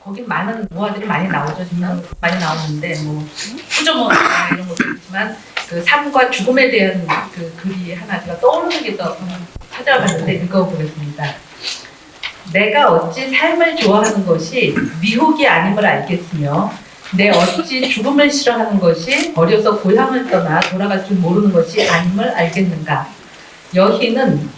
거긴 많은 모아들이 많이 나오죠. 정말 많이 나오는데 뭐 후조모나 이런 것도 있지만 그 삶과 죽음에 대한 그 글이 하나 제가 떠오르는 게 더 찾아봤는데 읽어보겠습니다. 내가 어찌 삶을 좋아하는 것이 미혹이 아님을 알겠으며 내 어찌 죽음을 싫어하는 것이 어려서 고향을 떠나 돌아갈 줄 모르는 것이 아님을 알겠는가. 여희는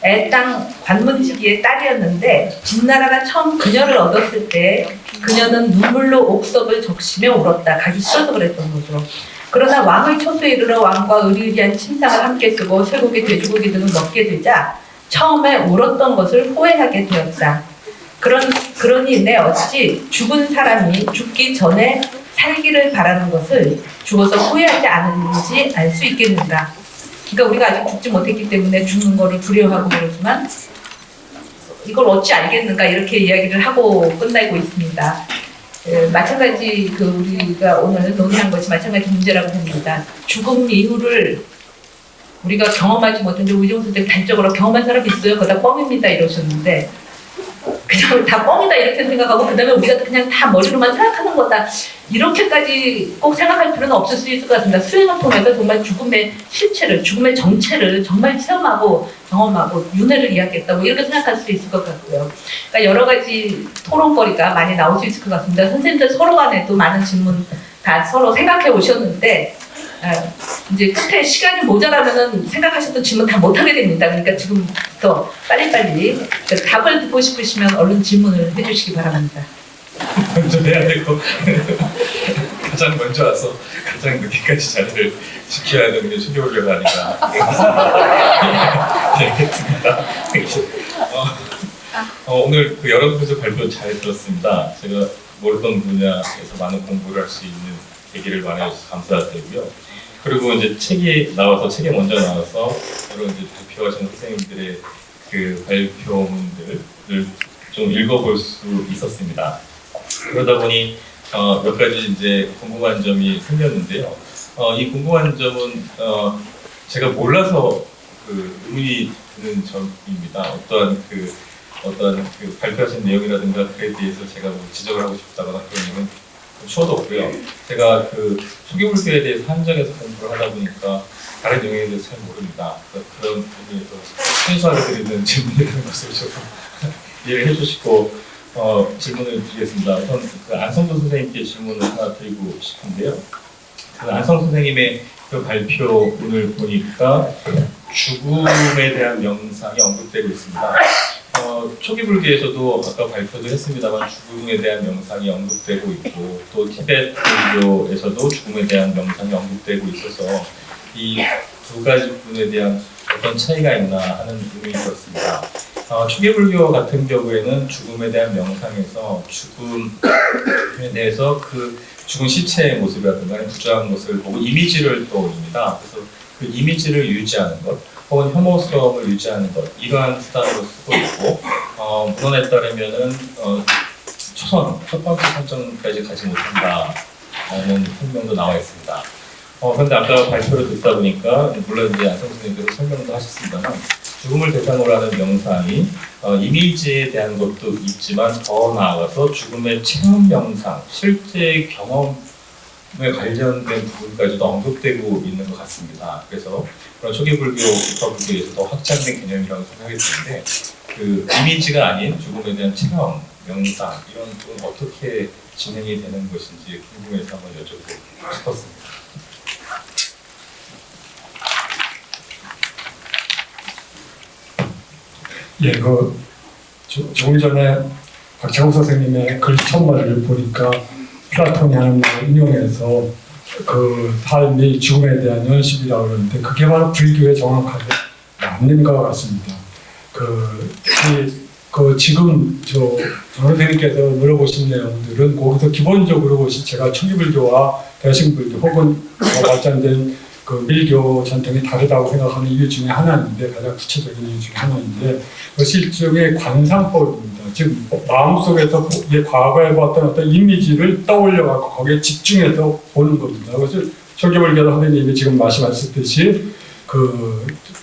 애땅 관문지기의 딸이었는데 진나라가 처음 그녀를 얻었을 때 그녀는 눈물로 옥석을 적시며 울었다. 가기 싫어서 그랬던 거죠. 그러나 왕의 처소에 이르러 왕과 의리의리한 침상을 함께 쓰고 쇠고기, 돼지고기 등을 먹게 되자 처음에 울었던 것을 후회하게 되었다. 그러니 내 어찌 죽은 사람이 죽기 전에 살기를 바라는 것을 죽어서 후회하지 않은지 알 수 있겠는가. 그러니까 우리가 아직 죽지 못했기 때문에 죽는 거를 두려워하고 그러지만 이걸 어찌 알겠는가 이렇게 이야기를 하고 끝나고 있습니다. 마찬가지 우리가 오늘 논의한 것이 마찬가지 문제라고 봅니다. 죽음 이후를 우리가 경험하지 못했는데 우이정 선생님 단적으로 경험한 사람이 있어요. 그거 다 뻥입니다 이러셨는데 그냥 다 뻥이다 이렇게 생각하고 그 다음에 우리가 그냥 다 머리로만 생각하는 거다 이렇게까지 꼭 생각할 필요는 없을 수 있을 것 같습니다. 수행을 통해서 정말 죽음의 실체를, 죽음의 정체를 정말 체험하고 경험하고 윤회를 이해하겠다고 이렇게 생각할 수도 있을 것 같고요. 그러니까 여러 가지 토론거리가 많이 나올 수 있을 것 같습니다. 선생님들 서로 간에도 많은 질문 다 서로 생각해 오셨는데 이제 끝에 시간이 모자라면은 생각하셨던 질문 다 못하게 됩니다. 그러니까 지금부터 빨리빨리 답을 듣고 싶으시면 얼른 질문을 해주시기 바랍니다. 먼저 해야 되고 가장 먼저 와서 가장 늦게까지 자리를 지켜야 되는 게 수교훈련 아닌가. 네, 알겠습니다. 오늘 여러분께서 발표 잘 들었습니다. 제가 모르던 분야에서 많은 공부를 할 수 있는 계기를 마련해주셔서 감사드리고요. 그리고 이제 책이 먼저 나와서 여러 이제 발표하신 선생님들의 그 발표문들을 좀 읽어볼 수 있었습니다. 그러다 보니 몇 가지 이제 궁금한 점이 생겼는데요. 이 궁금한 점은 제가 몰라서 의문이 드는 점입니다. 어떠한 발표하신 내용이라든가 그에 대해서 제가 뭐 지적을 하고 싶다거나 그런 얘기는 추워도 없고요. 제가 초기불교에 대해서 한정해서 공부를 하다 보니까 다른 영역에 대해서 잘 모릅니다. 그런 부분에서 순수하게 드리는 질문이라는 것을 조금 이해를 해주시고 질문을 드리겠습니다. 우선 안성도 선생님께 질문을 하나 드리고 싶은데요. 안성 선생님의 발표문을 보니까 죽음에 대한 명상이 언급되고 있습니다. 초기 불교에서도 아까 발표도 했습니다만 죽음에 대한 명상이 언급되고 있고 또 티베트 불교에서도 죽음에 대한 명상이 언급되고 있어서 이 두 가지 부분에 대한 어떤 차이가 있나 하는 의문이 들었습니다. 초기 불교 같은 경우에는 죽음에 대한 명상에서 죽음에 대해서 죽은 시체의 모습이라든가 부정한 것을 보고 이미지를 떠올립니다. 그래서 그 이미지를 유지하는 것 혹은 혐오스러움을 유지하는 것 이러한 수단으로 쓰고 있고 문헌에 따르면은 첫 번째 선정까지 가지 못한다는 설명도 나와 있습니다. 그런데 아까 발표를 듣다 보니까 물론 이제 안성 선생님께서 설명도 하셨습니다만 죽음을 대상으로 하는 명상이 이미지에 대한 것도 있지만 더 나아가서 죽음의 체험 명상, 실제 경험에 관련된 부분까지도 언급되고 있는 것 같습니다. 그래서 초기 불교, 국화 불교에서 더 확장된 개념이라고 생각이 드는데 이미지가 아닌 죽음에 대한 체험, 명상 이런 건 어떻게 진행이 되는 것인지 궁금해서 한번 여쭤보고 싶었습니다. 예, 조금 전에 박창호 선생님의 글 첫말을 보니까 플라톤이 하는 말을 인용해서 삶이 죽음에 대한 연습이라고 그러는데 그게 바로 불교에 정확하게 맞는 것 같습니다. 지금 정 선생님께서 물어보신 내용들은 거기서 기본적으로 제가 초기불교와 대승불교 혹은 더 발전된 밀교 전통이 다르다고 생각하는 이유 중에 하나인데 가장 구체적인 이유 중에 하나인데 그것이 일종의 관상법입니다. 즉 마음속에서 과거에 봤던 어떤 이미지를 떠올려갖고 거기에 집중해서 보는 겁니다. 그것을 초기불교 선생님이 지금 말씀하셨듯이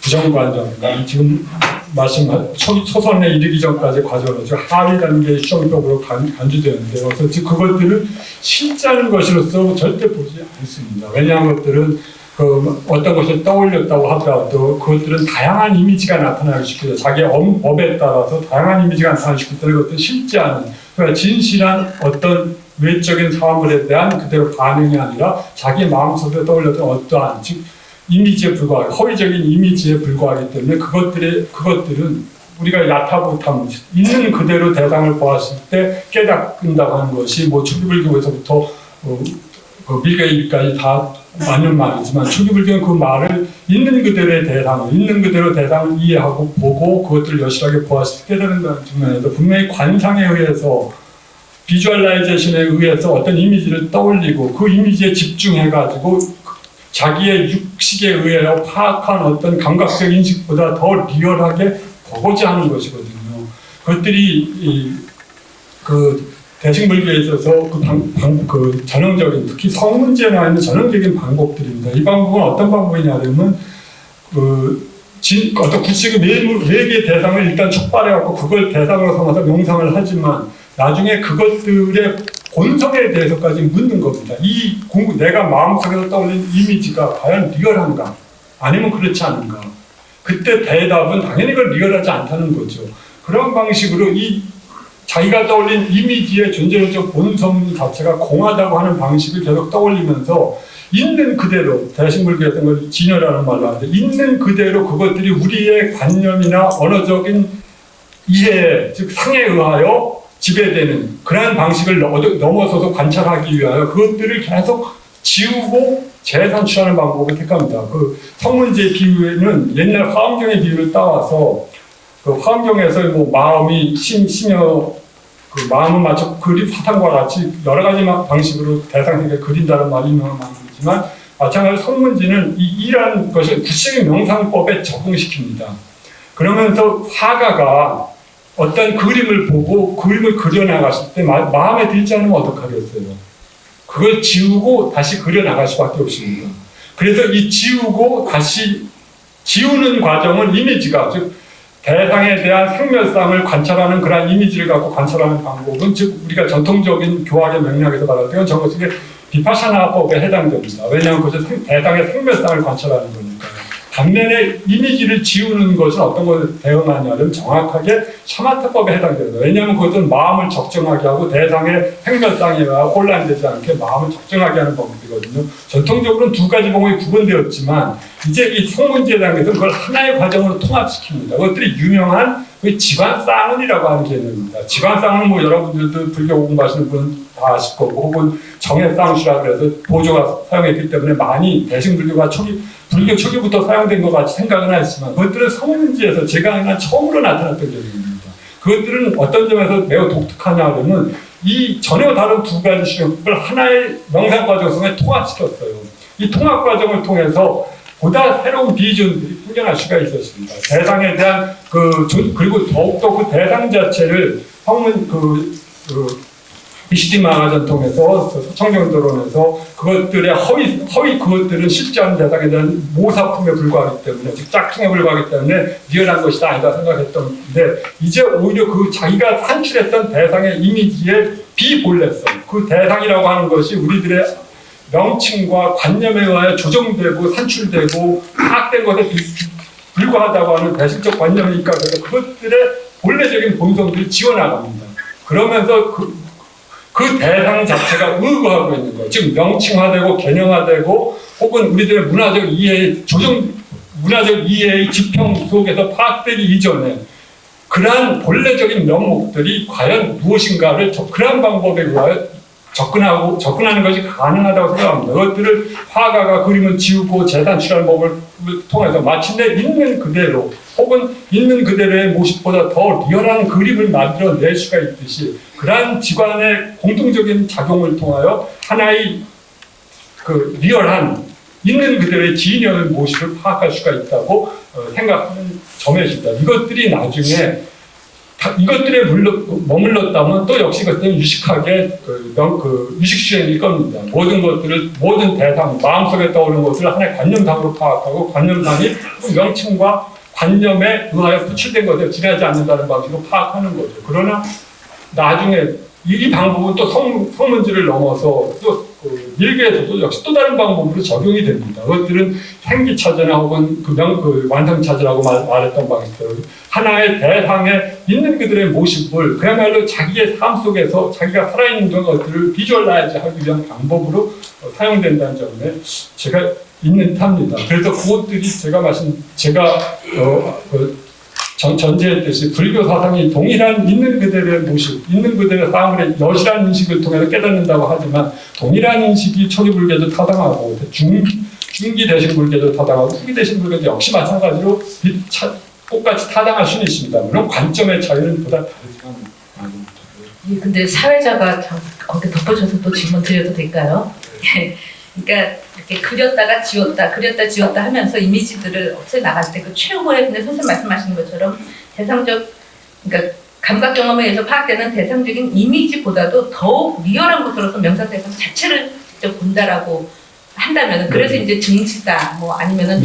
부정관념, 지금 말씀한 초선에 이르기 전까지 과정으로 하위 단계의 수정적으로 간주되는데 그래서 즉 그것들을 실제하는 것으로서 절대 보지 않습니다. 왜냐하면 그것들은 그 어떤 것을 떠올렸다고 하더라도 그것들은 다양한 이미지가 나타나기 쉽기 때문에 자기 업에 따라서 다양한 이미지가 나타나기 쉽기 때문에 그것들은 실제하는 그러니까 진실한 어떤 외적인 사물에 대한 그대로 반응이 아니라 자기 마음속에 떠올렸던 어떠한 즉 이미지에 불과하고 허위적인 이미지에 불과하기 때문에 그것들은 우리가 야타부탐 있는 그대로 대상을 보았을 때 깨닫는다고 하는 것이 뭐 초기불교에서부터 그 밀교일까지 다 맞는 말이지만 초기불교는 그 말을 있는 그대로의 대상을 있는 그대로 대상을 이해하고 보고 그것들을 여실하게 보았을 때 깨닫는다는 측면에서 분명히 관상에 의해서 비주얼라이제이션에 의해서 어떤 이미지를 떠올리고 그 이미지에 집중해가지고 자기의 육식에 의하여 파악한 어떤 감각적 인식보다 더 리얼하게 보고자 하는 것이거든요. 그것들이 그 대승불교에 있어서 그 전형적인 특히 성문제에 나와 있는 전형적인 방법들입니다. 이 방법은 어떤 방법이냐면 어떤 구식의 네 개의 대상을 일단 촉발해갖고 그걸 대상으로 삼아서 명상을 하지만 나중에 그것들의 본성에 대해서까지 묻는 겁니다. 이 내가 마음속에서 떠올린 이미지가 과연 리얼한가? 아니면 그렇지 않은가? 그때 대답은 당연히 그걸 리얼하지 않다는 거죠. 그런 방식으로 이 자기가 떠올린 이미지의 존재론적 본성 자체가 공하다고 하는 방식을 계속 떠올리면서 있는 그대로 대승불교에서 걸 진여라는 말로 하는데 있는 그대로 그것들이 우리의 관념이나 언어적인 이해, 즉 상에 의하여 지배되는 그러한 방식을 넘어서서 관찰하기 위하여 그것들을 계속 지우고 재산출하는 방법을 택합니다. 그 성문제 비유에는 옛날 화엄경의 비유를 따와서 그 화엄경에서 뭐 마음이 심여 그 마음을 맞춰 사탕과 같이 여러 가지 방식으로 대상에게 그린다는 말이 유명한 방법이지만 마찬가지로 성문지는 이러한 것을 구식의 명상법에 적응시킵니다. 그러면서 화가가 어떤 그림을 보고 그림을 그려나갔을 때 마음에 들지 않으면 어떡하겠어요? 그걸 지우고 다시 그려나갈 수밖에 없습니다. 그래서 이 지우고 다시 지우는 과정은 이미지가 즉 대상에 대한 생멸상을 관찰하는 그러한 이미지를 갖고 관찰하는 방법은 즉 우리가 전통적인 교학의 맥락에서 말할 때는 저것이 비파샤나법에 해당됩니다. 왜냐하면 그것은 대상의 생멸상을 관찰하는 거니까요. 반면에 이미지를 지우는 것은 어떤 것을 대응하냐면 정확하게 샤마타법에 해당됩니다. 왜냐하면 그것은 마음을 적정하게 하고 대상의 생멸상에 혼란되지 않게 마음을 적정하게 하는 방법이거든요. 전통적으로는 두 가지 방법이 구분되었지만 이제 이 성문제에 대해서는 그걸 하나의 과정으로 통합시킵니다. 그것들이 유명한 지관쌍은이라고 하는 개념입니다. 지관쌍은 뭐 여러분들도 불교 공부하시는 분은 다 아실 거고 혹은 정해쌍수라 그래서 보조가 사용했기 때문에 많이 대승불교가 불교 초기부터 사용된 것 같이 생각은 하지만 그것들은 성문지에서 제가 아니라 처음으로 나타났던 개념입니다. 그것들은 어떤 점에서 매우 독특하냐 하면 이 전혀 다른 두 가지 실력을 하나의 명상 과정 속에 통합시켰어요. 이 통합 과정을 통해서 보다 새로운 비전들이 생겨날 수가 있었습니다. 대상에 대한 그리고 더욱더 그 대상 자체를 비시디마하 전통에서 서청경도론에서 그것들의 허위 그것들은 실제한 대상에 대한 모사품에 불과하기 때문에 즉 짝퉁에 불과하기 때문에 리얼한 것이다 아니다 생각했던데 이제 오히려 그 자기가 산출했던 대상의 이미지의 비본래성 그 대상이라고 하는 것이 우리들의 명칭과 관념에 의하여 조정되고 산출되고 파악된 것에 불과하다고 하는 배신적 관념이니까 그것들의 본래적인 본성들을 지워나갑니다. 그러면서 그 대상 자체가 의거하고 있는 거예요. 즉 명칭화되고 개념화되고 혹은 우리들의 문화적 이해의 지평 속에서 파악되기 이전에 그러한 본래적인 면목들이 과연 무엇인가를 그러한 방법에 의하여 접근하는 것이 가능하다고 생각합니다. 그것들을 화가가 그림을 지우고 재산출하는 법을 통해서 마침내 있는 그대로 혹은 있는 그대로의 모습보다 더 리얼한 그림을 만들어낼 수가 있듯이 그러한 지관의 공통적인 작용을 통하여 하나의 리얼한 있는 그대로의 지인의 모습을 파악할 수가 있다고 생각하는 점에있습니다. 이것들이 나중에 이것들에 머물렀다면 또 역시 그것들은 유식하게 유식주의일 겁니다. 모든 대상, 마음속에 떠오르는 것을 하나의 관념상으로 파악하고 관념상이 명칭과 관념에 의하여 부출된 것에 지나지 않는다는 방식으로 파악하는 거죠. 그러나 나중에 이 방법은 또 성문지를 넘어서 또 일개에서도 역시 또 다른 방법으로 적용이 됩니다. 그것들은 생기차저나 혹은 그 완성차저라고 말했던 방식대로 하나의 대상에 있는 그들의 모습을 그야말로 자기의 삶 속에서 자기가 살아있는 것들을 비주얼라이즈 하기 위한 방법으로 사용된다는 점에 제가 있는 탑니다. 그래서 그것들이 제가 전제했듯이 불교 사상이 동일한 있는 그들의 모습, 있는 그들의 삶을 여실한 인식을 통해서 깨닫는다고 하지만 동일한 인식이 초기 불교도 타당하고 중기 대신 불교도 타당하고 후기 대신 불교도 역시 마찬가지로 똑같이 타당할 수는 있습니다. 물론 관점의 차이는 보다 다르지만 말입니다. 예, 근데 사회자가 거기 덧붙여서 또 질문 드려도 될까요? 그러니까 이렇게 그렸다가 지웠다 하면서 이미지들을 없애 나갈 때 그 최후의 근데 선생님 말씀하시는 것처럼 대상적 그러니까 감각 경험에 의해서 파악되는 대상적인 이미지보다도 더욱 리얼한 것으로서 명상 대상 자체를 직접 본다라고 한다면 그래서 이제 증지다 뭐 아니면은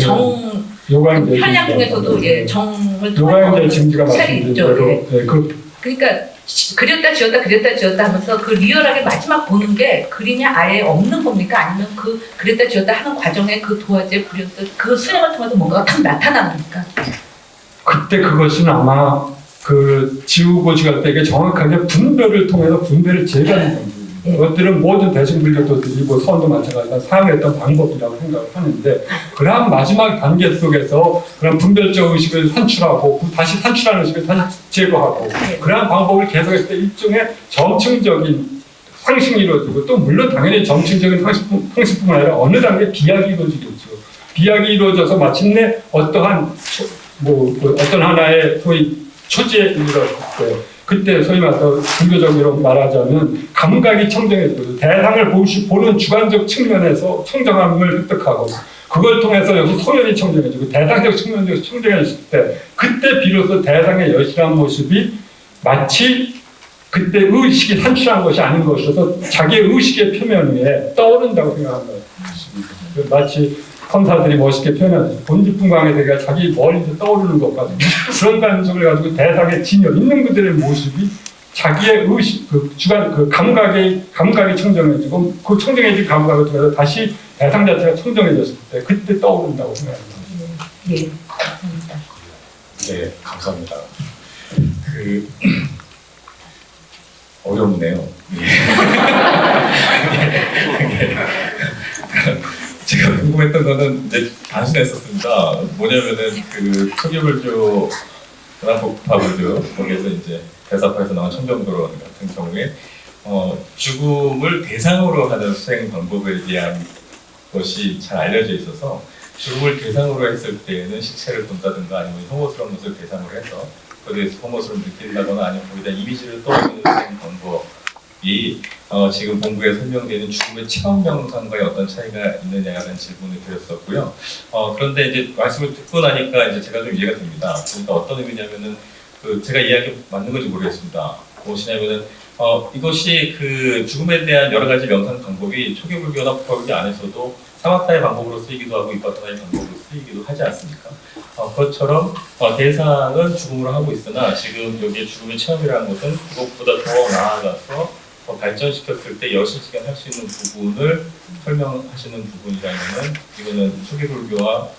편량 중에서도 예, 정을 요가의 증지가 말씀드린 대로 예. 그러니까 그렸다 지웠다 하면서 그 리얼하게 마지막 보는 게 그림이 아예 없는 겁니까? 아니면 그 그렸다 지웠다 하는 과정에 그 도화지에 그렸던 그 수행을 통해서 뭔가가 탁 나타납니까? 그때 그것은 아마 그 지우고 지울 때 이게 정확하게 분별을 통해서 분별을 제거하는 겁니다. 그것들은 모든 대승불교도들이 뭐 서원도 마찬가지로 사용했던 방법이라고 생각을 하는데 그러한 마지막 단계 속에서 그런 분별적 의식을 산출하고 다시 산출하는 의식을 다시 제거하고 그러한 방법을 계속했을 때 일종의 점층적인 상식이 이루어지고 또 물론 당연히 점층적인 상식뿐만 아니라 어느 단계 비약이 이루어지겠죠. 비약이 이루어져서 마침내 어떠한 어떤 하나의 소위 초지에 이르렀을 때 그때 소위 말해서 불교적으로 말하자면 감각이 청정해지고 대상을 보는 주관적 측면에서 청정함을 획득하고 그걸 통해서 여기 소연이 청정해지고 대상적 측면에서 청정해질 때 그때 비로소 대상의 여실한 모습이 마치 그때 의식이 산출한 것이 아닌 것이어서 자기의 의식의 표면 위에 떠오른다고 생각한 것 같습니다. 마치 검사들이 멋있게 표현하죠. 본지풍광에 대가 자기 머리에서 떠오르는 것 같은 그런 감정을 가지고 대상에 진여 있는 그들의 모습이 자기의 의식, 감각이 청정해지고 그 청정해진 감각을 통해서 다시 대상 자체가 청정해졌을 때 그때 떠오른다고 생각합니다. 예, 감사합니다. 네, 감사합니다. 어렵네요. 제가 궁금했던 거는 이제 단순했었습니다. 뭐냐면은 초기불교, 연합법화불교 거기에서 이제 대사파에서 나온 청정도론 같은 경우에 죽음을 대상으로 하는 수행 방법에 대한 것이 잘 알려져 있어서 죽음을 대상으로 했을 때에는 시체를 본다든가 아니면 혐오스러운 것을 대상으로 해서 거기에 혐오스러움을 느낀다거나 아니면 거기다 이미지를 떠올리는 수행 방법이 지금 본부에 설명되는 죽음의 체험 명상과의 어떤 차이가 있느냐라는 질문을 드렸었고요. 그런데 이제 말씀을 듣고 나니까 이제 제가 좀 이해가 됩니다. 그러니까 어떤 의미냐면은 제가 이야기 맞는 건지 모르겠습니다. 무엇이냐면은 이것이 죽음에 대한 여러 가지 명상 방법이 초기 불교나 법화불교 안에서도 사마타의 방법으로 쓰이기도 하고 위파사나의 방법으로 쓰이기도 하지 않습니까? 그것처럼 대상은 죽음으로 하고 있으나 지금 여기에 죽음의 체험이라는 것은 그것보다 더 나아가서 더 발전시켰을 때 여실시간 할 수 있는 부분을 설명하시는 부분이라면은 이거는 초기 불교와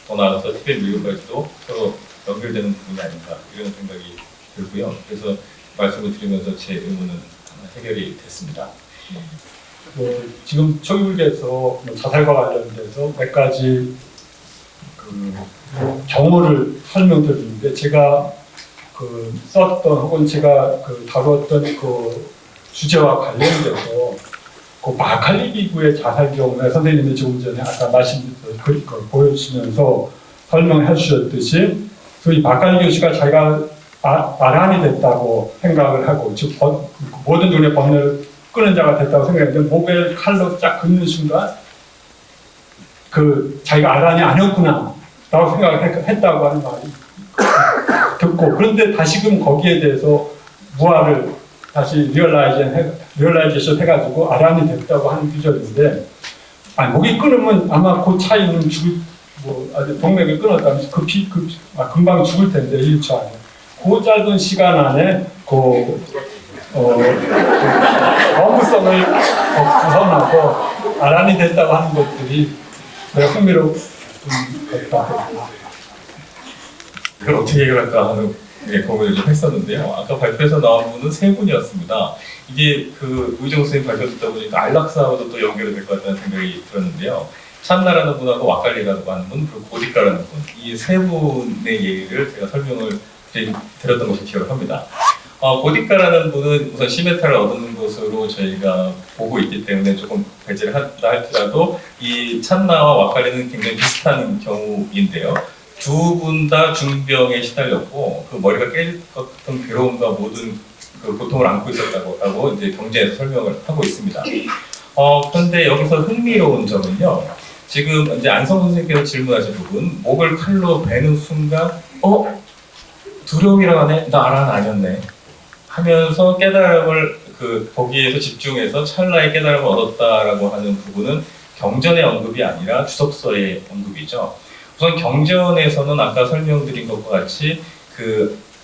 더 나아가서 티베트 밀교까지도 서로 연결되는 부분이 아닌가 이런 생각이 들고요. 그래서 말씀을 드리면서 제 의문은 해결이 됐습니다. 지금 초기불교에서 자살과 관련돼서 몇 가지 경우를 설명드리는데 제가 썼던 혹은 제가 다루었던 주제와 관련돼서 마칼리 기구의 자살 경우에 선생님이 조금 전에 아까 보여주시면서 설명해 주셨듯이 소위 마칼리 교수가 자기가 아란이 됐다고 생각을 하고 즉 모든 종류의 번뇌를 끄는 자가 됐다고 생각했는데 목에 칼로 쫙 긋는 순간 자기가 아란이 아니었구나 라고 생각을 했다고 하는 말이 듣고 그런데 다시금 거기에 대해서 무아를 다시 리얼라이제이션 해가지고 아란이 됐다고 하는 구절인데 목이 끊으면 아마 그 차이는 뭐 아주 동맥을 끊었다면 금방 죽을 텐데 1초 안에 그 짧은 시간 안에 원부성을 구성하고 아란이 됐다고 하는 것들이 매우 흥미로운 것다. 이걸 어떻게 해결할까 하는 고민을 좀 했었는데요. 아까 발표에서 나온 분은 세 분이었습니다. 이게 그 우희정 선생님 발표 듣다 보니까 안락사하고도 또 연결이 될 것 같다는 생각이 들었는데요. 찬나라는 분하고 왁갈리라고 하는 분, 그리고 고디카라는 분, 이 세 분의 예를 제가 설명을 드렸던 것을 기억을 합니다. 고디카라는 분은 우선 시메타를 얻는 것으로 저희가 보고 있기 때문에 조금 배제를 한다 할지라도 이 찬나와 왁갈리는 굉장히 비슷한 경우인데요. 두 분 다 중병에 시달렸고 그 머리가 깨질 것 같은 괴로움과 모든 그 고통을 안고 있었다고 이제 경제에서 설명을 하고 있습니다. 그런데 여기서 흥미로운 점은요. 지금 이제 안성 선생님께서 질문하신 부분, 목을 칼로 베는 순간, 두려움이라고 하네, 나 아란 아니었네 하면서 깨달음을 거기에서 집중해서 찰나의 깨달음을 얻었다라고 하는 부분은 경전의 언급이 아니라 주석서의 언급이죠. 우선 경전에서는 아까 설명드린 것과 같이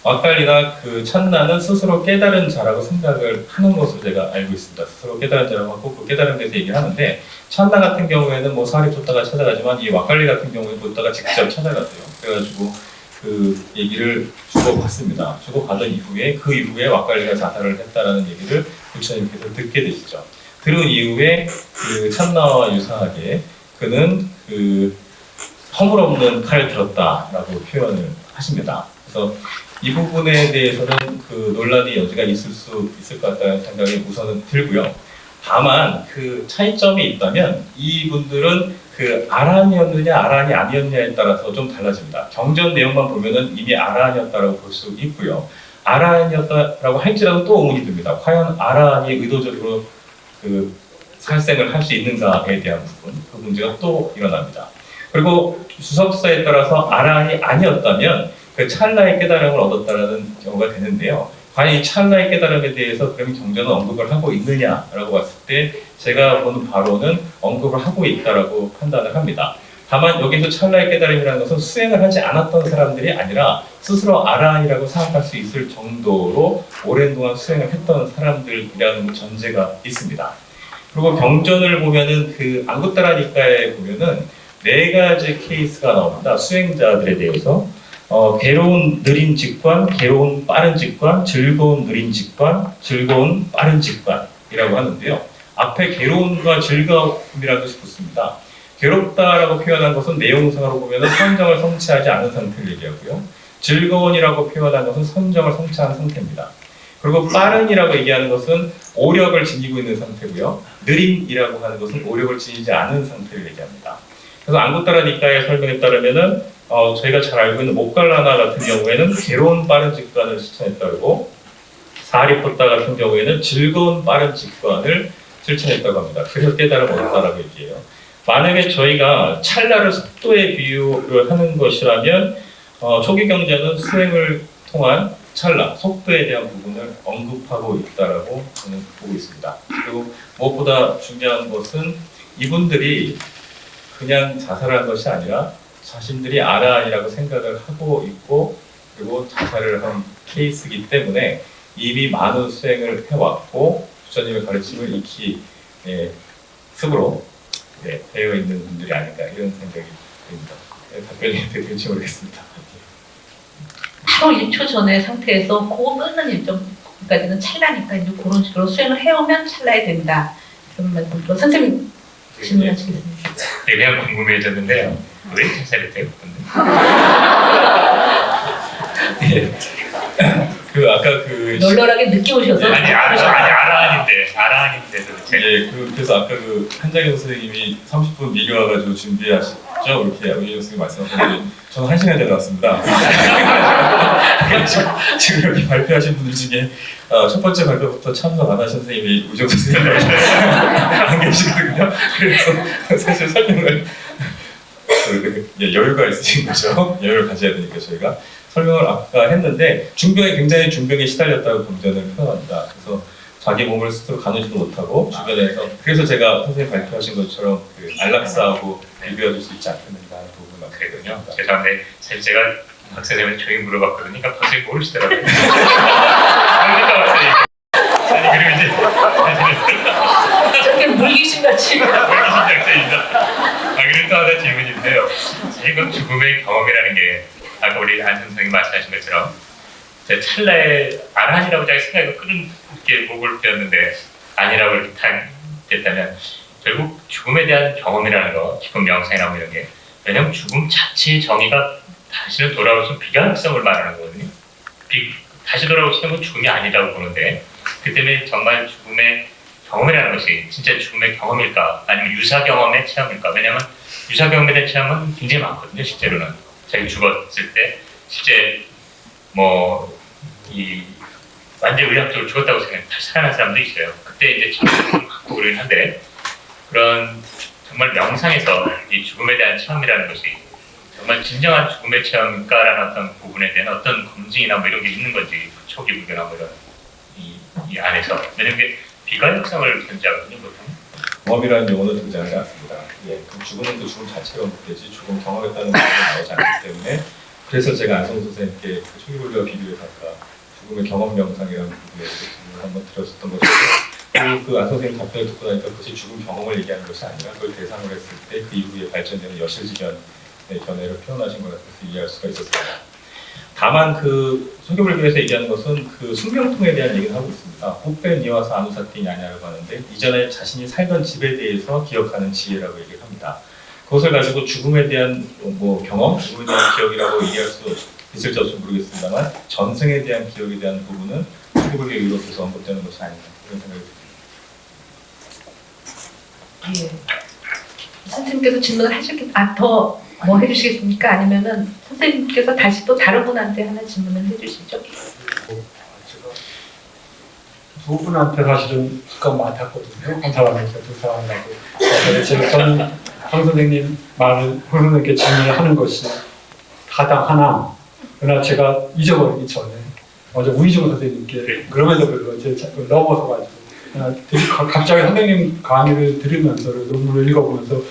왁갈리나 찬나는 스스로 깨달은 자라고 생각을 하는 것으로 제가 알고 있습니다. 스스로 깨달은 자라고 하고 그 깨달음에 대해서 얘기를 하는데 찬나 같은 경우에는 뭐 사리 쫓다가 찾아가지만 이 왁갈리 같은 경우에는 쫓다가 직접 찾아갔어요. 그래가지고 그 얘기를 주고받습니다. 주고받은 이후에 그 이후에 왁갈리가 자살을 했다라는 얘기를 부처님께서 듣게 되시죠. 들은 이후에 찬나와 유사하게 그는 허물없는 칼을 들었다라고 표현을 하십니다. 그래서 이 부분에 대해서는 논란의 여지가 있을 수 있을 것 같다는 생각이 우선은 들고요. 다만 차이점이 있다면 이분들은 아란이었느냐 아란이 아니었냐에 따라서 좀 달라집니다. 경전 내용만 보면은 이미 아란이었다라고 볼 수 있고요. 아란이었다라고 할지라도 또 의문이 듭니다. 과연 아란이 의도적으로 살생을 할 수 있는가에 대한 부분, 그 문제가 또 일어납니다. 그리고 주석서에 따라서 아란이 아니었다면 찰나의 깨달음을 얻었다라는 경우가 되는데요. 과연 이 찰나의 깨달음에 대해서 그럼 경전은 언급을 하고 있느냐라고 봤을 때 제가 보는 바로는 언급을 하고 있다라고 판단을 합니다. 다만 여기서 찰나의 깨달음이라는 것은 수행을 하지 않았던 사람들이 아니라 스스로 아란이라고 생각할 수 있을 정도로 오랜 동안 수행을 했던 사람들이라는 전제가 있습니다. 그리고 경전을 보면은 앙구타라 니카에 보면은 4가지 케이스가 나옵니다. 수행자들에 대해서. 괴로운 느린 직관, 괴로운 빠른 직관, 즐거운 느린 직관, 즐거운 빠른 직관이라고 하는데요. 앞에 괴로움과 즐거움이라는 것이 붙습니다. 괴롭다라고 표현한 것은 내용상으로 보면 선정을 성취하지 않은 상태를 얘기하고요. 즐거운이라고 표현한 것은 선정을 성취한 상태입니다. 그리고 빠른이라고 얘기하는 것은 오력을 지니고 있는 상태고요. 느린이라고 하는 것은 오력을 지니지 않은 상태를 얘기합니다. 그래서 앙구타라 니카의 설명에 따르면은 저희가 잘 알고 있는 모갈라나 같은 경우에는 괴로운 빠른 직관을 실천했다고, 사리포타 같은 경우에는 즐거운 빠른 직관을 실천했다고 합니다. 그래서 깨달음 얻었다라고 얘기해요. 만약에 저희가 찰나를 속도에 비유를 하는 것이라면 초기 경전은 수행을 통한 찰나, 속도에 대한 부분을 언급하고 있다라고 저는 보고 있습니다. 그리고 무엇보다 중요한 것은 이분들이 그냥 자살한 것이 아니라 자신들이 아란이라고 생각을 하고 있고 그리고 자살을 한 케이스이기 때문에 이미 많은 수행을 해왔고 부처님의 가르침을 익히 습으로 되어 있는 분들이 아닌가 이런 생각이 듭니다. 답변이 될지 모르겠습니다. 바로 1초 전의 상태에서 끊는 일정까지는 찰나니까 이제 그런 식으로 수행을 해오면 찰나야 된다. 그런 말씀으로 선생님 질문하시겠습니다. 그냥 궁금해졌는데요. 왜 자살했대요? 아까 널널하게 늦게 오셔서 아란인데 도대체. 그래서 아까 한장현 선생님이 30분 미리 와가지고 준비하시죠? 이렇게 우희정 선생님 말씀하셨는데 저는 1시간 전에 왔습니다. 지금 여기 발표하신 분들 중에 첫 번째 발표부터 참석 안 하신 선생님이 우희정 선생님 안 계시거든요. 그래서 사실 설명을 여유가 있으신 거죠. 여유를 가져야 되니까 저희가 설명을 아까 했는데 굉장히 중병에 시달렸다고 경전을 표현합니다. 그래서 자기 몸을 스스로 가누지도 못하고 주변에서 그래서 제가 선생님 발표하신 것처럼 안락사하고 비교해 줄 수 있지 않겠는가 하는 부분을 되거든요. 죄송한데 사실 제가 박 선생님한테 조용히 물어봤거든요. 그러니까 박 선생님 모르시더라고요. 그러니까 박사님. 아니 그리고 이제 저렇게 물귀신같이. 작자입니다. 그리고 또 하나 질문인데요. 이건 죽음의 경험이라는 게 아까 우리 안 선생님이 말씀하신 것처럼 제 찰나에 아란이라고 자기 생각이 끓게 목을 베었는데 아니라고 이렇게 됐다면 결국 죽음에 대한 경험이라는 거, 기쁜 명상이라고 뭐 이런 게 왜냐면 죽음 자체의 정의가 다시는 돌아올 수 비가능성을 말하는 거거든요. 다시 돌아올 수 있는 건 죽음이 아니라고 보는데 그 때문에 정말 죽음의 경험이라는 것이 진짜 죽음의 경험일까 아니면 유사 경험의 체험일까? 왜냐하면 유사 경험에 대한 체험은 굉장히 많거든요. 실제로는 자기 죽었을 때 실제 이 완전 의학적으로 죽었다고 생각해 다시 살아난 사람도 있어요. 그때 이제 참을 갖고 그러긴 한데 그런 정말 명상에서 이 죽음에 대한 체험이라는 것이 정말 진정한 죽음의 체험일까라는 어떤 부분에 대한 어떤 검증이나 뭐 이런 게 있는 건지 초기 불교나 뭐 이런 이 안에서 왜냐면 이게 비가역성을 견지하거든요 보통. 경험이라는 용어는 등장하지 않습니다. 예, 그 죽음은 그 죽음 자체로 묻겠지 죽음 경험했다는 말이 나오지 않기 때문에 그래서 제가 안성수 선생님께 그 초기불교와 비교해서 아까 죽음의 경험 명상이라는 부분에 대해서 질문을 한번 드렸었던 것이고 그 안성수 선생님 답변을 듣고 나니까 그것이 죽음 경험을 얘기하는 것이 아니라 그걸 대상으로 했을 때 그 이후에 발전되는 여실지견의 견해를 표현하신 것 같아서 이해할 수가 있었습니다. 다만 그 소교불교에서 얘기하는 것은 그 숙명통에 대한 얘기를 하고 있습니다. 혹배 니와사 아누사티 냐냐라고 하는데 이전에 자신이 살던 집에 대해서 기억하는 지혜라고 얘기를 합니다. 그것을 가지고 죽음에 대한 경험, 죽음에 대한 기억이라고 얘기할 수 있을지 없을지 모르겠습니다만 전생에 대한 기억에 대한 부분은 소교불교 유럽에서 언급되는 것이 아닌가 그런 생각이 듭니다. 예. 선생님께서 질문을 더 뭐 해주시겠습니까? 아니면은 선생님께서 다시 또 다른 분한테 하나 질문을 해주시죠. 제가 두 분한테 사실은 수가 많았거든요. 한 사람에서 두 사람하고. 그래서 저는 황 선생님 말을 황 선생님께 질문을 하는 것이 가장 하나. 그러나 제가 잊어버리기 전에 먼저 우희중 선생님께 그럼에도 불구하고 제가 넘어서 가지고 갑자기 선생님 강의를 들으면서 논문을 읽어보면서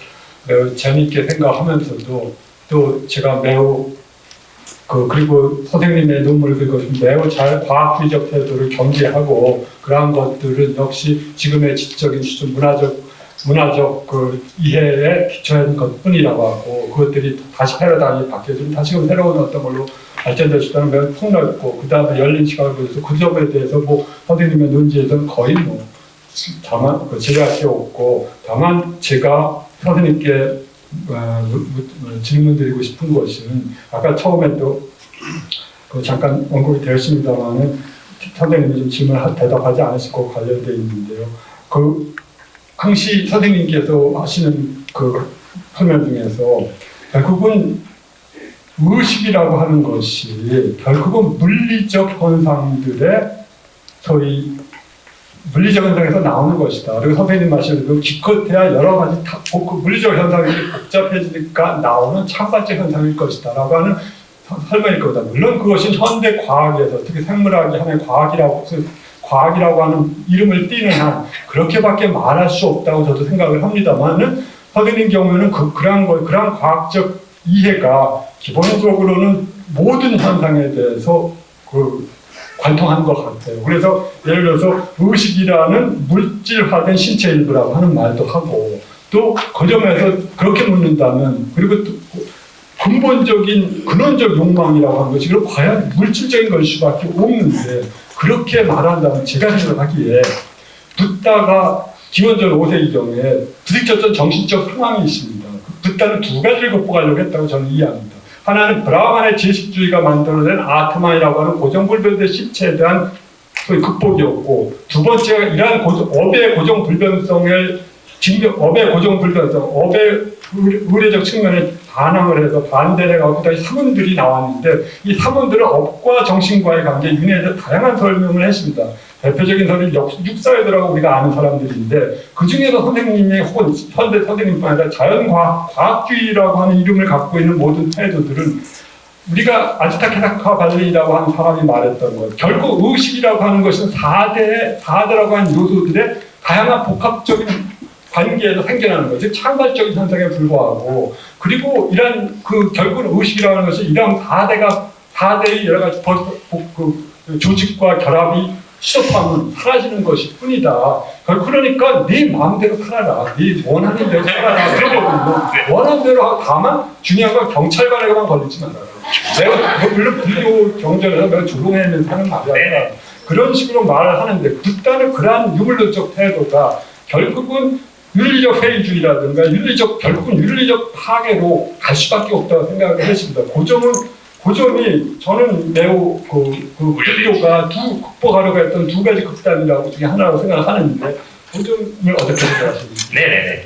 매우 재미있게 생각하면서도 또 제가 매우 그리고 선생님의 논문을 읽어주면 매우 잘 과학주의적 태도를 경계하고 그러한 것들은 역시 지금의 지적인 수준 문화적 그 이해에 기초한 것뿐이라고 하고 그것들이 다시 패러다임이 바뀌어지면 다시금 새로운 어떤 걸로 발전될 수 있다는 매우 폭넓고 그 다음에 열린 시각을 보여서 그 점에 대해서 선생님의 논지에서는 거의 다만 제가 없고 다만 제가 선생님께 질문드리고 싶은 것은 아까 처음에 또 잠깐 언급이 되었습니다만은 선생님이 좀 질문 대답하지 않으실 것 관련되어 있는데요. 항시 선생님께서 하시는 그 설명 중에서 결국은 의식이라고 하는 것이 결국은 물리적 현상들의 소위 물리적 현상에서 나오는 것이다. 그리고 선생님 말씀대로 기껏해야 여러 가지 물리적 현상이 복잡해지니까 나오는 참관적 현상일 것이다. 라고 하는 설명일 겁니다. 물론 그것이 현대 과학에서 특히 생물학이 하나의 과학이라고 하는 이름을 띠는 한 그렇게밖에 말할 수 없다고 저도 생각을 합니다만은 선생님 경우에는 그러한 과학적 이해가 기본적으로는 모든 현상에 대해서 관통하는 것 같아요. 그래서 예를 들어서 의식이라는 물질화된 신체 일부라고 하는 말도 하고 또 그 점에서 그렇게 묻는다면 그리고 또 근본적인 근원적 욕망이라고 하는 것이 그럼 과연 물질적인 걸 수밖에 없는데 그렇게 말한다면 제가 생각하기에 붓다가 기원전 5세기 경에 부딪혔던 정신적 상황이 있습니다. 붓다는 두 가지를 극복하려고 했다고 저는 이해합니다. 하나는 브라만의 제식주의가 만들어낸 아트만이라고 하는 고정불변의 실체에 대한 소위 극복이었고 두 번째가 이러한 업의 업의 의례적 측면에 반항을 해서 반대를 하고 그다음에 사문들이 나왔는데 이 사문들은 업과 정신과의 관계 윤회에 대해 다양한 설명을 했습니다. 대표적인 설이 육사회들하고 우리가 아는 사람들인데 그 중에서 선생님이 혹은 현대 선생님뿐 아니라 과학주의라고 하는 이름을 갖고 있는 모든 태도들은 우리가 아지타케사카 발리라고 하는 사람이 말했던 것 결국 의식이라고 하는 것은 4대라고 하는 요소들의 다양한 복합적인 관계에서 생겨나는 거죠. 창발적인 현상에 불과하고, 그리고 이런 결국은 의식이라는 것이 이런 4대의 여러 가지 조직과 결합이 시접하면 사라지는 것일 뿐이다. 그러니까 네 마음대로 살아라. 네 원하는 대로 살아라. 그러거든요. 원하는 대로 하고, 다만 중요한 건 경찰관에게만 걸리지 말아라. 내가 물론 불교 경전에서 내가 조롱해내면서 하는 말이 아니라 그런 식으로 말을 하는데, 일단은 그러한 유물론적 태도가 결국은 윤리적 회의주의라든가 결국은 윤리적 파괴로 갈 수밖에 없다고 생각을 했습니다. 그 점이 저는 매우 불교가 극복하려고 했던 두 가지 극단이라고 중에 하나라고 생각을 하는데, 그 점을 어떻게 생각하십니까? 네네네.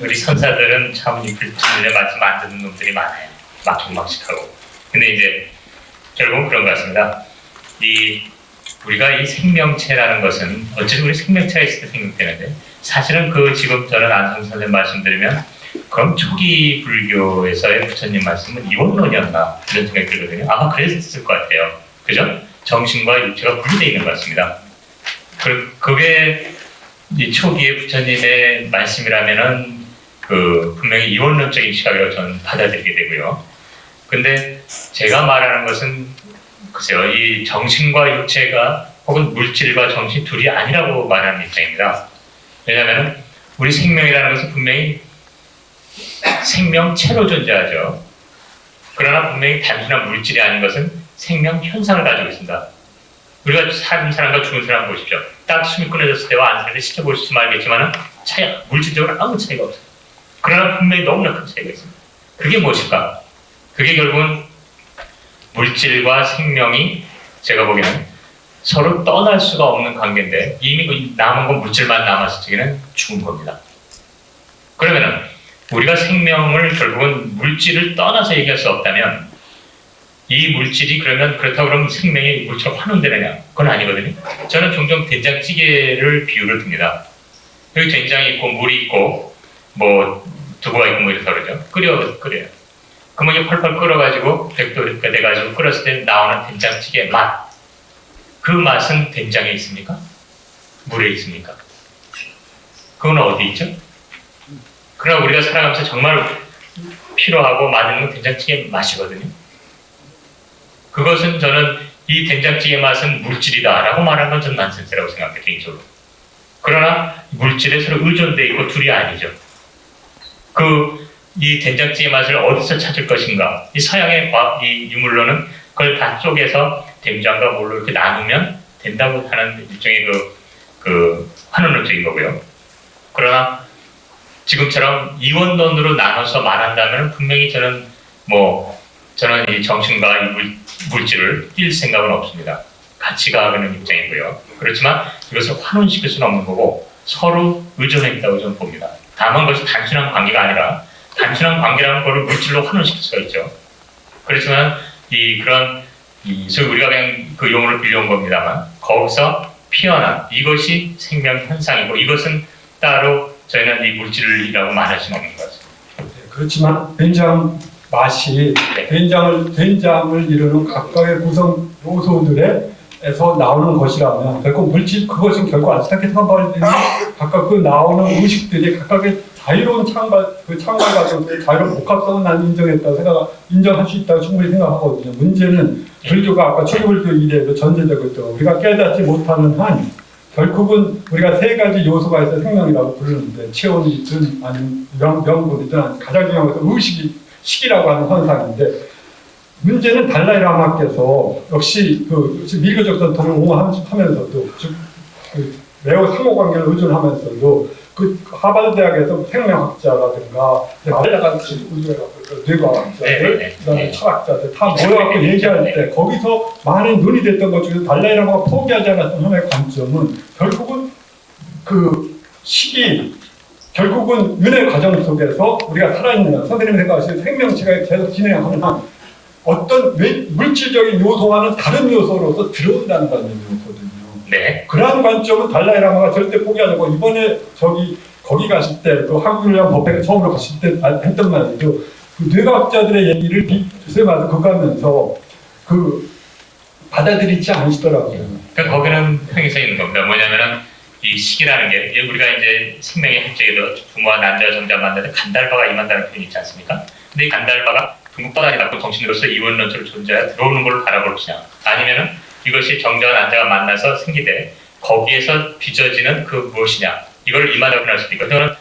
우리 선사들은 참 이 불친일에 말씀 안 듣는 놈들이 많아요. 막동막식하고. 근데 이제 결국은 그런 것 같습니다. 우리가 이 생명체라는 것은 어쨌든 우리 생명체가 있을 때 생각되는데, 사실은 지금 저는 안성 선생님 말씀드리면 그럼 초기 불교에서의 부처님 말씀은 이원론이었나 이런 생각이 들거든요. 아마 그랬을 것 같아요. 그죠? 정신과 육체가 분리되어 있는 것 같습니다. 그게 이 초기의 부처님의 말씀이라면은 분명히 이원론적인 시각으로 저는 받아들이게 되고요. 근데 제가 말하는 것은 글쎄요, 이 정신과 육체가 혹은 물질과 정신 둘이 아니라고 말하는 입장입니다. 왜냐하면 우리 생명이라는 것은 분명히 생명체로 존재하죠. 그러나 분명히 단순한 물질이 아닌 것은 생명 현상을 가지고 있습니다. 우리가 사는 사람과 죽은 사람 보십시오. 딱 숨이 끊어졌을 때와 안 살 때 지켜보시면 알겠지만 물질적으로 아무 차이가 없어요. 그러나 분명히 너무나 큰 차이가 있습니다. 그게 무엇일까? 그게 결국은 물질과 생명이 제가 보기에는 서로 떠날 수가 없는 관계인데, 이미 남은 건 물질만 남았을 적에는 죽은 겁니다. 그러면은 우리가 생명을 결국은 물질을 떠나서 얘기할 수 없다면, 이 물질이 그렇다고 그러면 생명이 물처럼 환원되느냐? 그건 아니거든요. 저는 종종 된장찌개를 비유를 듭니다. 여기 된장이 있고 물이 있고 두부가 있고 이렇게 그러죠. 끓여요. 그러면 이게 펄펄 끓어가지고 100도 돼가지고 끓였을 때 나오는 된장찌개의 맛. 그 맛은 된장에 있습니까? 물에 있습니까? 그건 어디 있죠? 그러나 우리가 살아가면서 정말 필요하고 많은 건 된장찌개의 맛이거든요. 그것은 저는 이 된장찌개의 맛은 물질이다라고 말하는 건 저는 난센스라고 생각해요, 개인적으로. 그러나 물질에 서로 의존되어 있고 둘이 아니죠. 이 된장찌개 맛을 어디서 찾을 것인가? 이 서양의 이 유물론은 그걸 다 쪼개서 된장과 물로 이렇게 나누면 된다고 하는 일종의 환원론적인 거고요. 그러나 지금처럼 이원론으로 나눠서 말한다면 분명히 저는 이 정신과 이 물질을 뛸 생각은 없습니다. 같이 가는 입장이고요. 그렇지만 이것을 환원시킬 수는 없는 거고 서로 의존해 있다고 저는 봅니다. 다만 그것이 단순한 관계가 아니라, 단순한 관계라는 것을 물질로 환원시킬 수가 있죠. 그렇지만 소위 우리가 그냥 그 용어를 빌려온 겁니다만, 거기서 피어난 이것이 생명 현상이고, 이것은 따로 저희는 이 물질이라고 말할 수는 없는 것 같습니다. 네, 그렇지만 된장 맛이 된장을 이루는 각각의 구성 요소들에서 나오는 것이라면, 결국 물질 그것은 결국 안타깝게 생각하는 각각 나오는 의식들이 각각의 자유로운 창발 과정에서 자유로운 복합성은 난 인정할 수 있다고 충분히 생각하거든요. 문제는 불교가 아까 초기불교 이래에도 전제되고 있죠. 우리가 깨닫지 못하는 한 결국은 우리가 세 가지 요소가 있어 생명이라고 부르는데, 체온이든 아니면 명분이든 가장 중요한 것은 식이라고 하는 현상인데, 문제는 달라이라마께서 역시 밀교적 전통을 옹호하면서도 매우 상호관계를 의존하면서도 하버드 대학에서 생명학자라든가 말라같이 뇌과학자들, 그다음에 철학자들 다 모여갖고 얘기할 때 거기서 많은 논의됐던 것 중에서 달라이라마가 포기하지 않았던 하나의 관점은 결국은 식이 결국은 윤회 과정 속에서 우리가 살아있는 한, 선생님이 생각하시는 생명체가 계속 진행하는 한 어떤 물질적인 요소와는 다른 요소로서 들어온다는 관념이었거든요. 네. 그러한 관점은 달라이라마가 절대 포기하지 않고, 이번에 거기 갔을 때 또 한국유리학 법회에 처음으로 갔을 때 했던 말이죠. 뇌과학자들의 얘기를 교수님한테 그거 하면서 받아들이지 않으시더라고요. 그러니까 거기는 형이서 있는 겁니다. 뭐냐면은 이 시기라는 게 우리가 이제 생명의 핵적에도 부모와 남자와 정자 만나는데 간달바가 임한다는 표현이 있지 않습니까? 근데 이 간달바가 중국바다에 낳고 정신으로서 이원론처럼 존재하여 들어오는 걸 바라볼 것이냐, 아니면은 이것이 정자와 남자가 만나서 생기되 거기에서 빚어지는 그 무엇이냐, 이걸 임하다고 표현할 수도 있고, 저는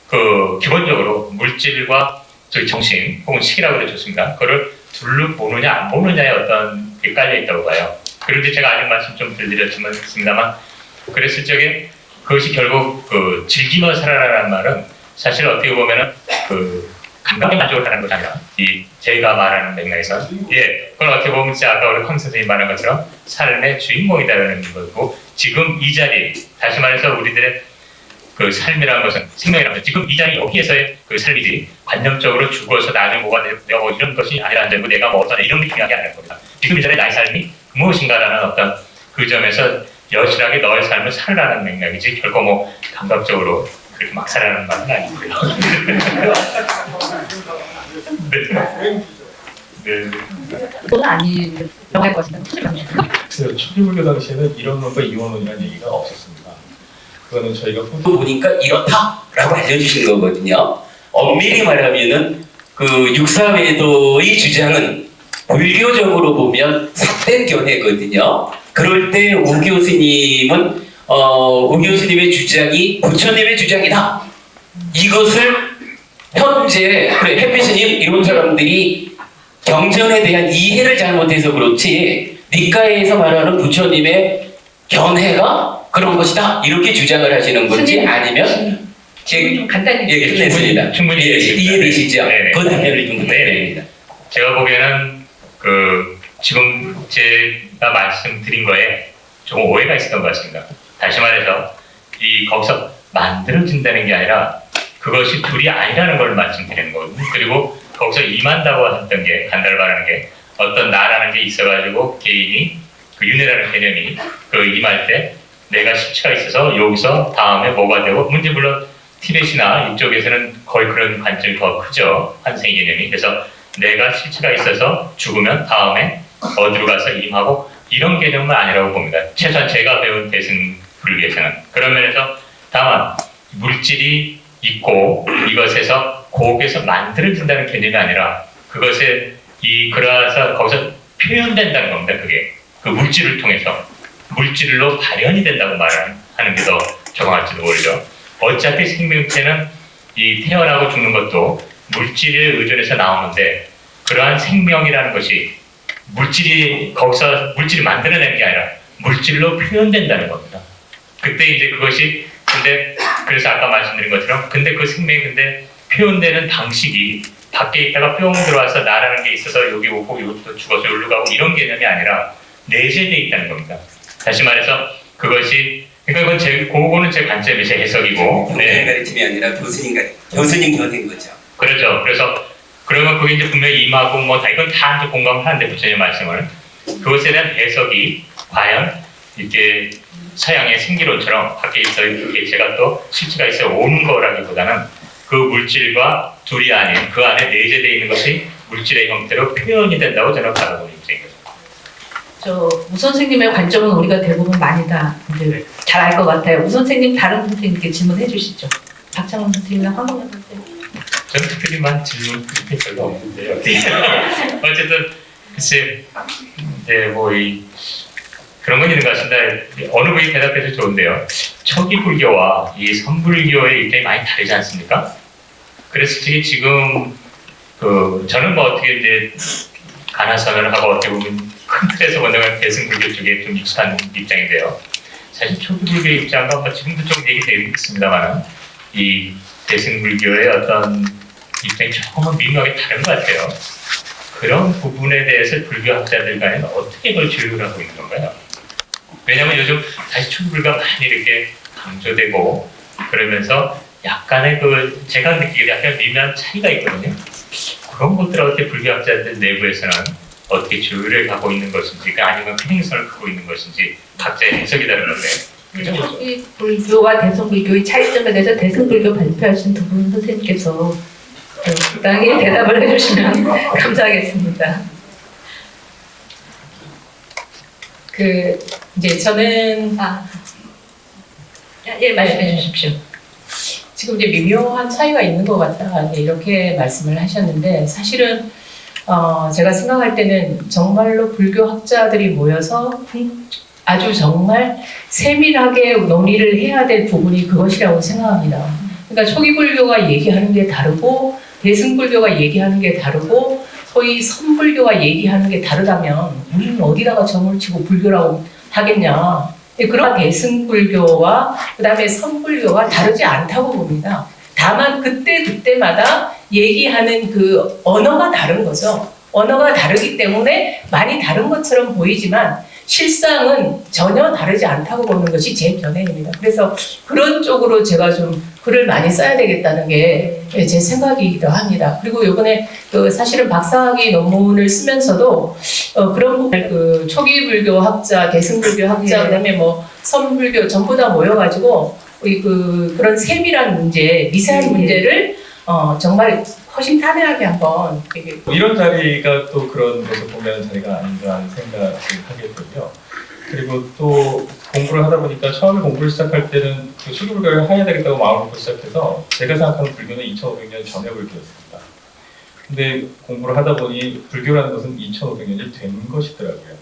그 기본적으로 물질과 저희 정신 혹은 시기라고 해도 좋습니다. 그거를 둘로 보느냐 안 보느냐에 어떤 게 깔려 있다고 봐요. 그런데 제가 아직 말씀 좀 드렸습니다만, 그랬을 적에 그것이 결국 그 즐기며 살아라는 말은 사실 어떻게 보면은 그 감각에 만족을 하는 것이 아니라, 이 제가 말하는 맥락에서 그건 어떻게 보면 진짜 아까 우리 황 선생님 말한 것처럼 삶의 주인공이다라는 거고, 지금 이 자리, 다시 말해서 우리들의 그 삶이라는 것은, 생명이라는 것은 지금 이 자리 여기에서의 그 삶이지, 관념적으로 죽어서 나중에 뭐가 내가 뭐 이런 것이 아니라, 내가 뭐 어떤 이런 게 중요한 게 아닐 겁니다. 지금 이 자리에 나의 삶이 무엇인가라는 어떤 그 점에서 여실하게 너의 삶을 살아라는 맥락이지, 결코 뭐 감각적으로 그렇게 막 살아라는 말은 아니고요. 네. 그건 아니라고 할 것 같습니다. 글쎄요, 초기불교 당시에는 이원론과 이원론이라는 얘기가 없었습니다. 그거는 저희가 보니까 이렇다라고 알려주신 거거든요. 엄밀히 말하면은 그 육사회도의 주장은 불교적으로 보면 삭된 견해거든요. 그럴 때 우교 스님은 우교 스님의 주장이 부처님의 주장이다. 이것을 현재 햇빛 스님 이런 사람들이 경전에 대한 이해를 잘못해서 그렇지, 니까에서 말하는 부처님의 견해가 그런 것이다 이렇게 주장을 하시는 건지, 아니면 좀 간단히 끝냈습니다. 충분히 이해되시죠? 네네. 그 답변을 좀 부탁드립니다. 제가 보기에는 그 지금 제가 말씀드린 거에 조금 오해가 있었던 것 같습니다. 다시 말해서 거기서 만들어진다는 게 아니라 그것이 둘이 아니라는 걸 말씀드리는 거거든요. 그리고 거기서 임한다고 했던 게, 간달바라는 게 어떤 나라는 게 있어가지고 개인이 그 윤회라는 개념이 그 임할 때 내가 실체가 있어서 여기서 다음에 뭐가 되고, 문제 물론 티벳이나 이쪽에서는 거의 그런 관점이 더 크죠. 환생 개념이. 그래서 내가 실체가 있어서 죽으면 다음에 어디로 가서 임하고, 이런 개념은 아니라고 봅니다. 최소한 제가 배운 대승 불교에서는. 그런 면에서 다만 물질이 있고 이것에서 거기에서 만들어진다는 개념이 아니라 그것에 그래서 거기서 표현된다는 겁니다. 그게 그 물질을 통해서 물질로 발현이 된다고 말하는 게 더 정확할지도 모르죠. 어차피 생명체는 태어나고 죽는 것도 물질에 의존해서 나오는데, 그러한 생명이라는 것이 거기서 물질이 만들어내는 게 아니라 물질로 표현된다는 겁니다. 그때 이제 그것이, 근데 그래서 아까 말씀드린 것처럼, 근데 그 생명이 표현되는 방식이 밖에 있다가 뿅 들어와서 나라는 게 있어서 여기 오고 이것도 죽어서 여기로 가고 이런 개념이 아니라 내재되어 있다는 겁니다. 다시 말해서 그것이, 그러니까 그거는 제 관점이 제 해석이고, 네. 가르침이 아니라 교수님 견해인 거죠. 그렇죠. 그래서 그러면 그게 이제 분명히 임하고 이건 다 이제 공감을 하는데, 부처님의 말씀을 그것에 대한 해석이 과연 이렇게 서양의 생기론처럼 밖에 있어 이렇게 제가 또 실체가 있어 오는 거라기보다는 그 물질과 둘이 아닌 그 안에 내재되어 있는 것이 물질의 형태로 표현이 된다고 저는 바라보는 입장입니다. 우 선생님의 관점은 우리가 대부분 많이 다 이제 잘 알 것 같아요. 우 선생님 다른 선생님께 질문해 주시죠. 박창원 선생님이나 황봉현 선생님. 저는 특별히만 질문 그렇게 별로 없는데요. 어쨌든 글쎄 이제 그런 건 있는 것 같습니다. 어느 분이 대답해도 좋은데요. 초기 불교와 이 선불교의 입장이 많이 다르지 않습니까? 그래서 지금 저는 어떻게 이제 가나선언을 하고 어떻게 보면 큰 틀에서 본다면 대승불교 쪽에 좀 익숙한 입장인데요. 사실 초기 불교의 입장과 지금도 좀 얘기되고 있습니다만, 이 대승불교의 어떤 입장이 조금은 미묘하게 다른 것 같아요. 그런 부분에 대해서 불교학자들 간에는 어떻게 그걸 조율을 하고 있는 건가요? 왜냐하면 요즘 다시 초기불교가 많이 이렇게 강조되고 그러면서 약간의 제가 느끼기에 약간 미묘한 차이가 있거든요. 그런 것들을 어떻게 불교학자들 내부에서는 어떻게 조율을 하고 있는 것인지, 아니면 평행선을 갖고 있는 것인지 각자의 해석이 다른 건데. 그죠? 초기 불교와 대승불교의 차이점에 대해서 대승불교 발표하신 두 분 선생님께서 적당히 대답을 해주시면 감사하겠습니다. 이제 저는 예, 말씀해 주십시오. 지금 이제 미묘한 차이가 있는 것 같다 이제 이렇게 말씀을 하셨는데 사실은 제가 생각할 때는 정말로 불교 학자들이 모여서 아주 정말 세밀하게 논의를 해야 될 부분이 그것이라고 생각합니다. 그러니까 초기 불교가 얘기하는 게 다르고 대승불교가 얘기하는 게 다르고 소위 선불교가 얘기하는 게 다르다면 우리는 어디다가 점을 치고 불교라고 하겠냐. 그런 대승불교와 그 다음에 선불교가 다르지 않다고 봅니다. 다만 그때마다 얘기하는 그 언어가 다른 거죠. 언어가 다르기 때문에 많이 다른 것처럼 보이지만 실상은 전혀 다르지 않다고 보는 것이 제 견해입니다. 그래서 그런 쪽으로 제가 좀 글을 많이 써야 되겠다는 게 제 생각이기도 합니다. 그리고 이번에 그 사실은 박사학위 논문을 쓰면서도 그런 부분, 그 초기 불교 학자, 대승불교 학자, 그다음에 뭐 선불교 전부 다 모여가지고 우리 그런 세밀한 문제, 미세한 문제를 정말 허심탄회하게 한번 이런 자리가 또 그런 것을 보면 자리가 아닌가 하는 생각을 하게 되고요. 그리고 또 공부를 하다 보니까 처음에 공부를 시작할 때는 그 초기 불교를 해야 되겠다고 마음을 먹고 시작해서 제가 생각하는 불교는 2500년 전의 불교였습니다. 근데 공부를 하다 보니 불교라는 것은 2500년이 된 것이더라고요.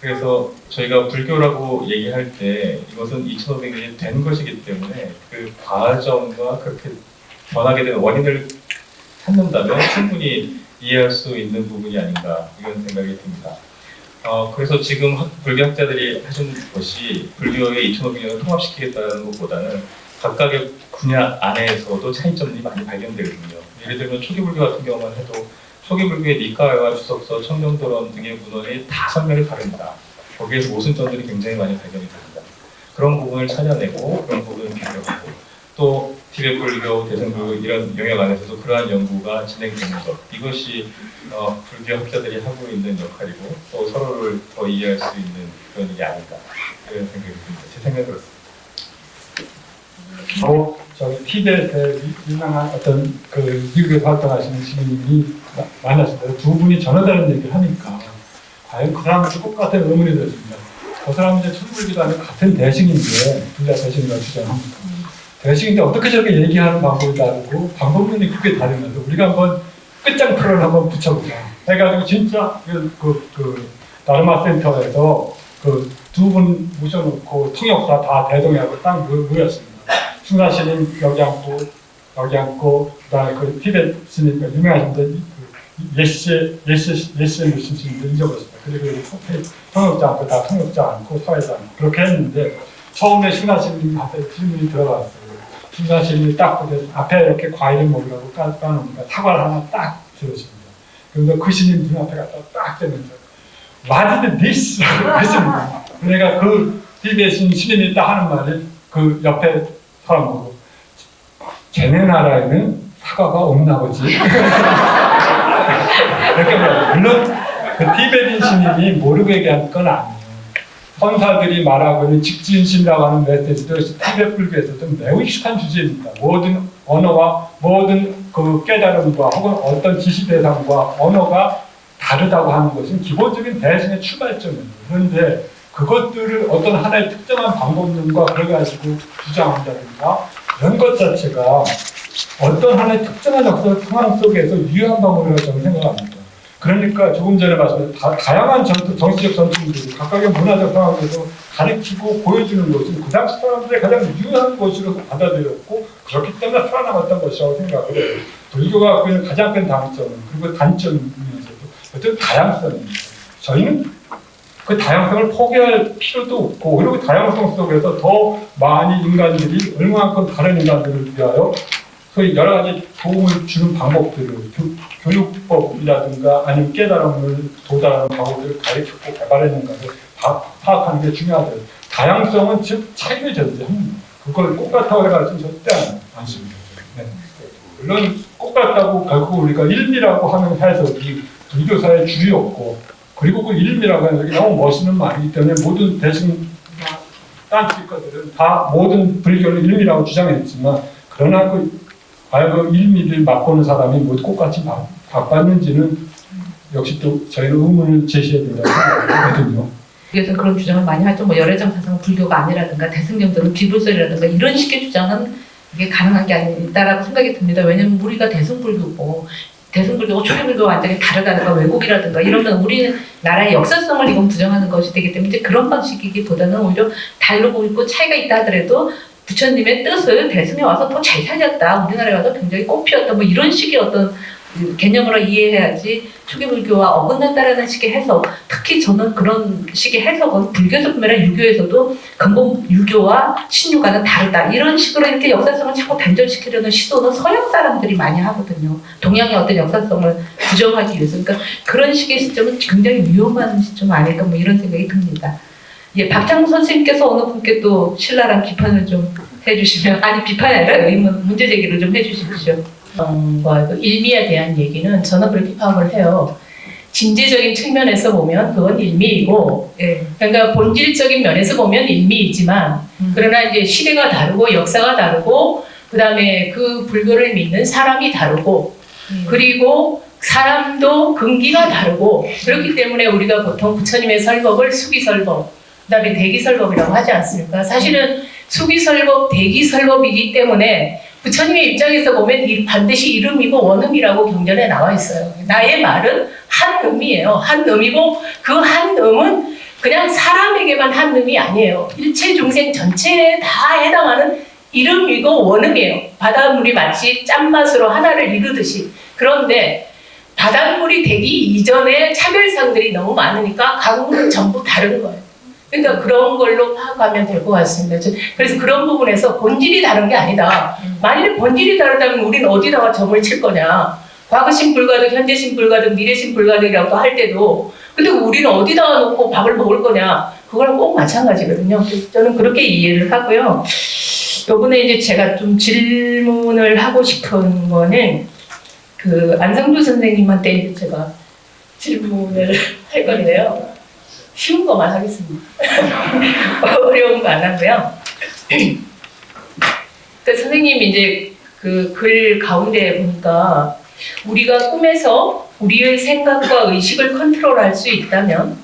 그래서 저희가 불교라고 얘기할 때 이것은 2500년이 된 것이기 때문에 그 과정과 그렇게 변하게 된 원인을 찾는다면 충분히 이해할 수 있는 부분이 아닌가 이런 생각이 듭니다. 그래서 지금 불교학자들이 하신 것이 불교의 2500년을 통합시키겠다는 것보다는 각각의 분야 안에서도 차이점이 많이 발견되거든요. 예를 들면 초기 불교 같은 경우만 해도 초기 불교의 니카와 주석서, 청정도론 등의 문헌이 다 설명이 다릅니다. 거기에서 모순점들이 굉장히 많이 발견이 됩니다. 그런 부분을 찾아내고 그런 부분을 비교하고 또 티베트 불교, 대승불교 이런 영역 안에서도 그러한 연구가 진행되는 것 이것이 불교 학자들이 하고 있는 역할이고 또 서로를 더 이해할 수 있는 그런 일이 아닌가 이런 생각이 듭니다. 제 생각은 그렇습니다. 저기 티벳에 유명한 어떤 그 미국에서 활동하시는 시민이 만났을 때 두 분이 전혀 다른 얘기를 하니까 과연 그 사람한테 똑같은 의문이 들었습니다. 그 사람은 이제 천불교도 아니고 같은 대승인데 둘 다 대승이라고 주장합니다. 대승인데 어떻게 저렇게 얘기하는 방법이 다르고 방법론이 그렇게 다르면서 우리가 한번 끝장표를 한번 붙여보자 해가지고 진짜 다르마 센터에서 그 두 분 모셔놓고 통역사 다 대동하고 딱 모였습니다. 충나스님 여기 앉고 그다음에 그 티벳 스님 유명하신 분 예스 무슨 스님도 잊어버렸습니다. 그리고 통역자 앉고 다 통역자 앉고 사회자 앉고 그렇게 했는데 처음에 충나스님 앞에 질문이 들어갔어요. 충나스님이 딱 보면 앞에 이렇게 과일을 먹으라고 까놓으니까 사과를 하나 딱 들었습니다. 그런데 그 스님 눈 앞에 갖다 딱 대면서 What is this? 했습니다. 그러니까 그 티벳인 스님이 딱 하는 말이 그 옆에 사람하고 쟤네 나라에는 사과가 없나 보지. 이렇게 말해요. 물론 그 티베린 스님이 모르고 얘기한 건 아니에요. 선사들이 말하고 있는 직진심이라고 하는 메시지도 티베트 불교에서도 매우 익숙한 주제입니다. 모든 언어와 모든 그 깨달음과 혹은 어떤 지시 대상과 언어가 다르다고 하는 것은 기본적인 대승의 출발점입니다. 그런데 그것들을 어떤 하나의 특정한 방법론과 그래가지고 주장한다든가 이런 것 자체가 어떤 하나의 특정한 역사 상황 속에서 유효한 방법이라고 저는 생각합니다. 그러니까 조금 전에 말씀드린 다양한 정치적 전통들이 각각의 문화적 상황에서 가르치고 보여주는 것은 그 당시 사람들의 가장 유효한 것으로 받아들였고 그렇기 때문에 살아남았던 것이라고 생각을 해요. 불교가 갖고 있는 가장 큰 장점은 그리고 단점이면서도 어떤 다양성입니다. 저희는 그 다양성을 포기할 필요도 없고 오히려 그 다양성 속에서 더 많은 인간들이 얼마만큼 다른 인간들을 위하여 소위 여러 가지 도움을 주는 방법들을 교육법이라든가 아니면 깨달음을 도달하는 방법들을 가르치고 개발했는가를 파악하는 게 중요하대요. 다양성은 즉 차이를 존재합니다. 그걸 똑같다고 해가지고 절대 않습니다. 네. 물론 똑같다고 결국 우리가 일미라고 하는 해석이 불교사의 주류였고 그리고 그 일미라고 하는 게 너무 멋있는 말이기 때문에 모든 대승 딴치과들은 다 모든 불교를 일미라고 주장했지만 그러나 과연 그 일미를 맛보는 사람이 모두 똑같이 바꿨는지는 역시 또 저희는 의문을 제시해야 된다고 생각하거든요. 그래서 그런 주장을 많이 하죠. 뭐 열애장 사상은 불교가 아니라든가 대승경전은 비불설이라든가 이런 식의 주장은 이게 가능한 게 아니다라고 생각이 듭니다. 왜냐면 우리가 대승불교고 대승불교가 초기불교와 완전히 다르다든가 왜곡이라든가 이러면 우리나라의 역사성을 이건 부정하는 것이 되기 때문에 이제 그런 방식이기보다는 오히려 다르고 있고 차이가 있다 하더라도 부처님의 뜻을 대승에 와서 더 잘 살렸다. 우리나라에 와서 굉장히 꽃피웠다. 뭐 이런 식의 어떤 개념으로 이해해야지 초기불교와 어긋난다라는 식의 해석, 특히 저는 그런 식의 해석은 불교에서뿐만 아니라 유교에서도 근본 유교와 신유가는 다르다 이런 식으로 이렇게 역사성을 자꾸 단절시키려는 시도는 서양 사람들이 많이 하거든요. 동양의 어떤 역사성을 부정하기 위해서. 그러니까 그런 식의 시점은 굉장히 위험한 시점 아닐까 뭐 이런 생각이 듭니다. 예, 박창무 선생님께서 어느 분께 또 신랄한 비판을 좀 해주시면, 아니 비판이 아니라 의문, 문제 제기를 좀 해주십시오. 그 일미에 대한 얘기는 저는 그렇게 파악을 해요. 진제적인 측면에서 보면 그건 일미이고, 예. 그러니까 본질적인 면에서 보면 일미이지만, 그러나 이제 시대가 다르고 역사가 다르고, 그 다음에 그 불교를 믿는 사람이 다르고, 그리고 사람도 근기가 다르고, 그렇기 때문에 우리가 보통 부처님의 설법을 수기설법, 그 다음에 대기설법이라고 하지 않습니까? 사실은 수기설법, 대기설법이기 때문에 부처님의 입장에서 보면 반드시 이름이고 원음이라고 경전에 나와 있어요. 나의 말은 한음이에요. 한음이고 그 한음은 그냥 사람에게만 한음이 아니에요. 일체 중생 전체에 다 해당하는 이름이고 원음이에요. 바닷물이 마치 짠맛으로 하나를 이루듯이. 그런데 바닷물이 되기 이전에 차별상들이 너무 많으니까 각은 전부 다른 거예요. 그러니까 그런 걸로 파악하면 될 것 같습니다. 그래서 그런 부분에서 본질이 다른 게 아니다. 만일에 본질이 다르다면 우리는 어디다가 점을 칠 거냐. 과거신 불가득, 현재신 불가득, 미래신 불가득이라고 할 때도 근데 우리는 어디다가 놓고 밥을 먹을 거냐. 그거랑 꼭 마찬가지거든요. 저는 그렇게 이해를 하고요. 요번에 이제 제가 좀 질문을 하고 싶은 거는 그 안성주 선생님한테 이제 제가 질문을 할 건데요. 쉬운 것만 하겠습니다. 어려운 거 안 하고요. 그러니까 선생님이 이제 그 글 가운데 보니까 우리가 꿈에서 우리의 생각과 의식을 컨트롤할 수 있다면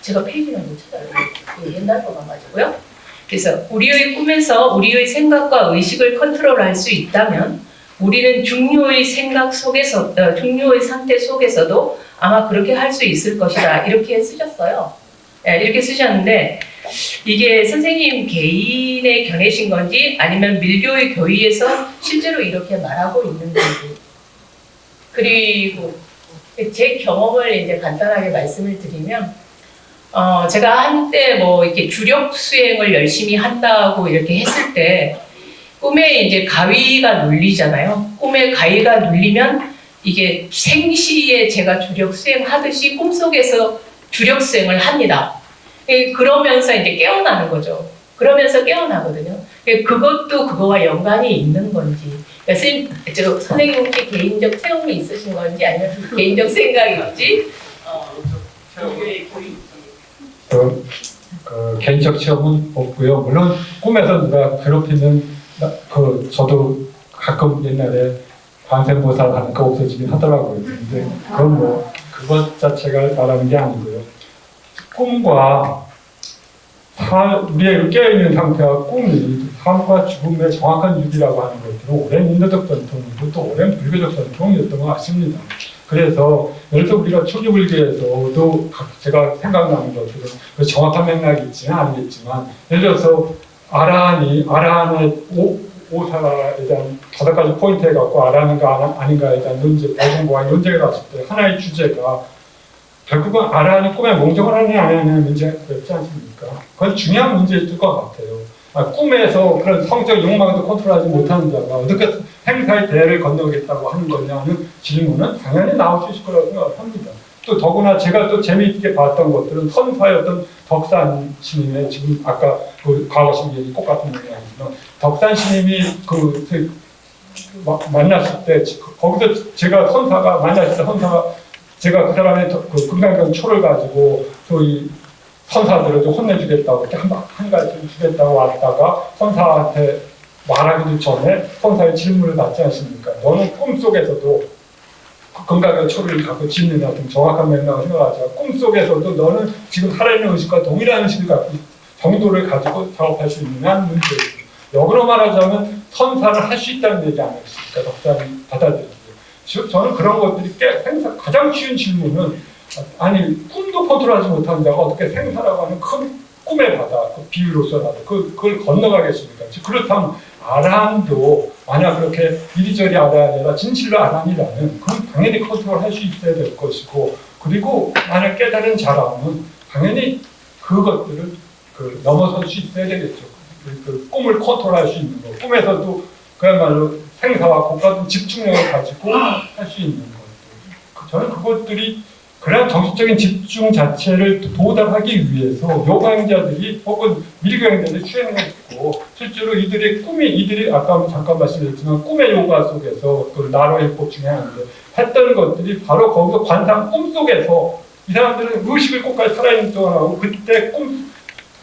제가 페이지를 한번 찾아볼게요. 옛날 거 가지고요. 그래서 우리의 꿈에서 우리의 생각과 의식을 컨트롤할 수 있다면 우리는 중요의 생각 속에서 중요의 상태 속에서도 아마 그렇게 할 수 있을 것이다. 이렇게 쓰셨어요. 네, 이렇게 쓰셨는데 이게 선생님 개인의 견해신 건지 아니면 밀교의 교의에서 실제로 이렇게 말하고 있는 건지. 그리고 제 경험을 이제 간단하게 말씀을 드리면 제가 한때 뭐 이렇게 주력 수행을 열심히 한다고 이렇게 했을 때 꿈에 이제 가위가 눌리잖아요. 꿈에 가위가 눌리면 이게 생시에 제가 주력 수행하듯이 꿈속에서 주력 수행을 합니다. 그러면서 이제 깨어나는 거죠. 그러면서 깨어나거든요. 그것도 그거와 연관이 있는 건지. 선생님 혹시 개인적 체험이 있으신 건지 아니면 개인적 생각인지. 개인적 체험은 없고요. 물론 꿈에서 누가 괴롭히면 저도 가끔 옛날에 관세음보살 하니까 없어지긴 하더라고요. 근데 그건 뭐 그것 자체가 말하는 게 아니고요. 꿈과 우리의 깨어있는 상태와 꿈이 삶과 죽음의 정확한 유기라고 하는 것들은 오랜 인도적 전통이고 또 오랜 불교적 전통이었던 것 같습니다. 그래서 예를 들어 우리가 초기불교에서도 제가 생각나는 것들은 정확한 맥락이 있지는 않겠지만 예를 들어서 아라한의 오사라에 대한 5가지 포인트에 갖고 아라한인가 아닌가에 대한 논제, 대중과 논쟁이 났을 때 하나의 주제가 결국은 아라한이 꿈에 몽정을 하느냐 안 하느냐는 문제가 있지 않습니까? 그건 중요한 문제일 것 같아요. 꿈에서 그런 성적 욕망도 컨트롤하지 못하는 자가 어떻게 행사의 대를 건너겠다고 하는 거냐는 질문은 당연히 나올 수 있을 거라고 생각합니다. 또 더구나 제가 또 재미있게 봤던 것들은 선사의 어떤 덕산 스님의 지금 아까 그 과거신 얘기 똑같은 얘기하지만 덕산 스님이 만났을 때 거기서 제가 선사가 만났을 때 선사가 제가 그 사람의 그 금강경 초를 가지고 저희 선사들을 좀 혼내주겠다고 이렇게 한 가지 주겠다고 왔다가 선사한테 말하기도 전에 선사의 질문을 받지 않습니까? 너는 꿈속에서도 건강의 초리를 갖고 짓는 같은 정확한 맥락을 생각하죠. 꿈속에서도 너는 지금 살아있는 의식과 동일한 의식을 갖고 정도를 가지고 작업할 수 있는 한 문제입니다. 역으로 말하자면 선사를 할 수 있다는 얘기 아니겠습니까? 덕담이 받아들이죠. 저는 그런 것들이 가장 쉬운 질문은 아니 꿈도 컨트롤하지 못하는 자가 어떻게 생사라고 하는 큰 꿈의 바다, 그 비유로서라도 그걸 건너가겠습니까? 그렇다면 아람도 만약 그렇게 이리저리 알아야 되라 진실로 아람이라면 그건 당연히 컨트롤할 수 있어야 될 것이고, 그리고 만약 깨달은 자라면 당연히 그것들을 넘어설 수 있어야 되겠죠. 그 꿈을 컨트롤할 수 있는 것, 꿈에서도 그야말로 생사와 고가된 집중력을 가지고 할 수 있는 것들. 저는 그것들이 그런 정신적인 집중 자체를 도달하기 위해서 요가행자들이 혹은 밀교행자들이 수행했고, 실제로 이들이 아까 잠깐 말씀드렸지만 꿈의 요가 속에서 그 나로의 법 중에 하나인데 했던 것들이 바로 거기서 관상 꿈속에서 이 사람들은 의식을 끝까지 살아있는 동안 하고 그때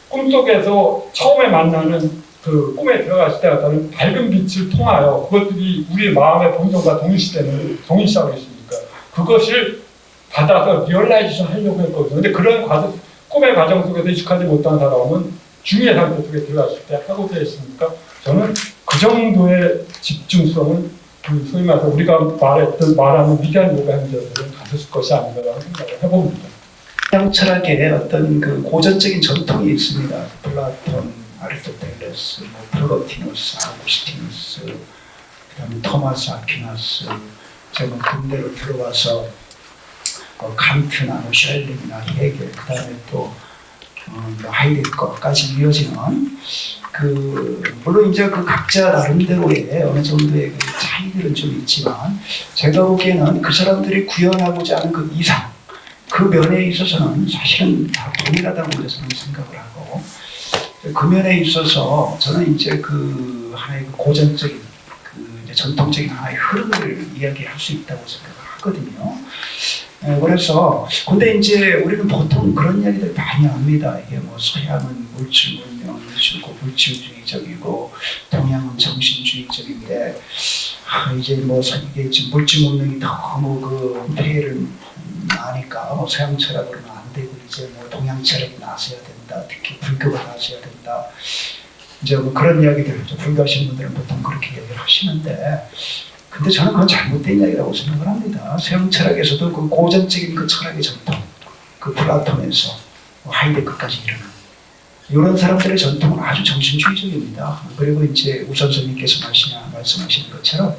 꿈속에서 처음에 만나는 그 꿈에 들어갔을 때 나타나는 밝은 빛을 통하여 그것들이 우리의 마음의 본성과 동일시하고 있으니까 그것을 받아서 리얼라이제이션 하려고 했거든요. 근데 그런 꿈의 과정 속에서 익숙하지 못한 사람은 중의 상태 속에 들어갔을 때 하고자 했으니까 저는 그 정도의 집중성을 소위 말해서 우리가 말하는 위대한 요가 행자들은 가졌을 것이 아닌가라는 생각을 해봅니다. 서양 철학에 어떤 그 고전적인 전통이 있습니다. 플라톤, 아리스토텔레스, 플로티누스, 아우구스티누스, 그다음에 토마스 아퀴나스, 제가 근대로 들어와서 칸트나 쉘링이나 헤겔, 그다음에 또 하이데거까지 이어지는 물론 이제 그 각자 나름대로의 어느 정도의 그 차이들은 좀 있지만 제가 보기에는 그 사람들이 구현하고자 하는 그 이상, 그 면에 있어서는 사실은 다 동일하다고 저는 생각을 하고, 그 면에 있어서 저는 이제 그 하나의 고전적인 이제 전통적인 하나의 흐름을 이야기할 수 있다고 생각을 하거든요. 그래서 근데 이제 우리는 보통 그런 이야기들 많이 합니다. 이게 뭐 서양은 물질 문명이고 물질주의적이고 동양은 정신주의적인데 이제 뭐 이게 지금 물질 문명이 너무 그 폐해를 아니까 뭐 서양 철학으로는 안 되고 이제 뭐 동양 철학이 나서야 된다. 특히 불교가 나서야 된다. 이제 뭐 그런 이야기들 불교하시는 분들은 보통 그렇게 이야기를 하시는데. 근데 저는 그건 잘못된 이야기라고 생각을 합니다. 서양 철학에서도 그 고전적인 그 철학의 전통, 그 플라톤에서 하이데거까지 이르는 이런 사람들의 전통은 아주 정신주의적입니다. 그리고 이제 우선 선생님께서 말씀하신 것처럼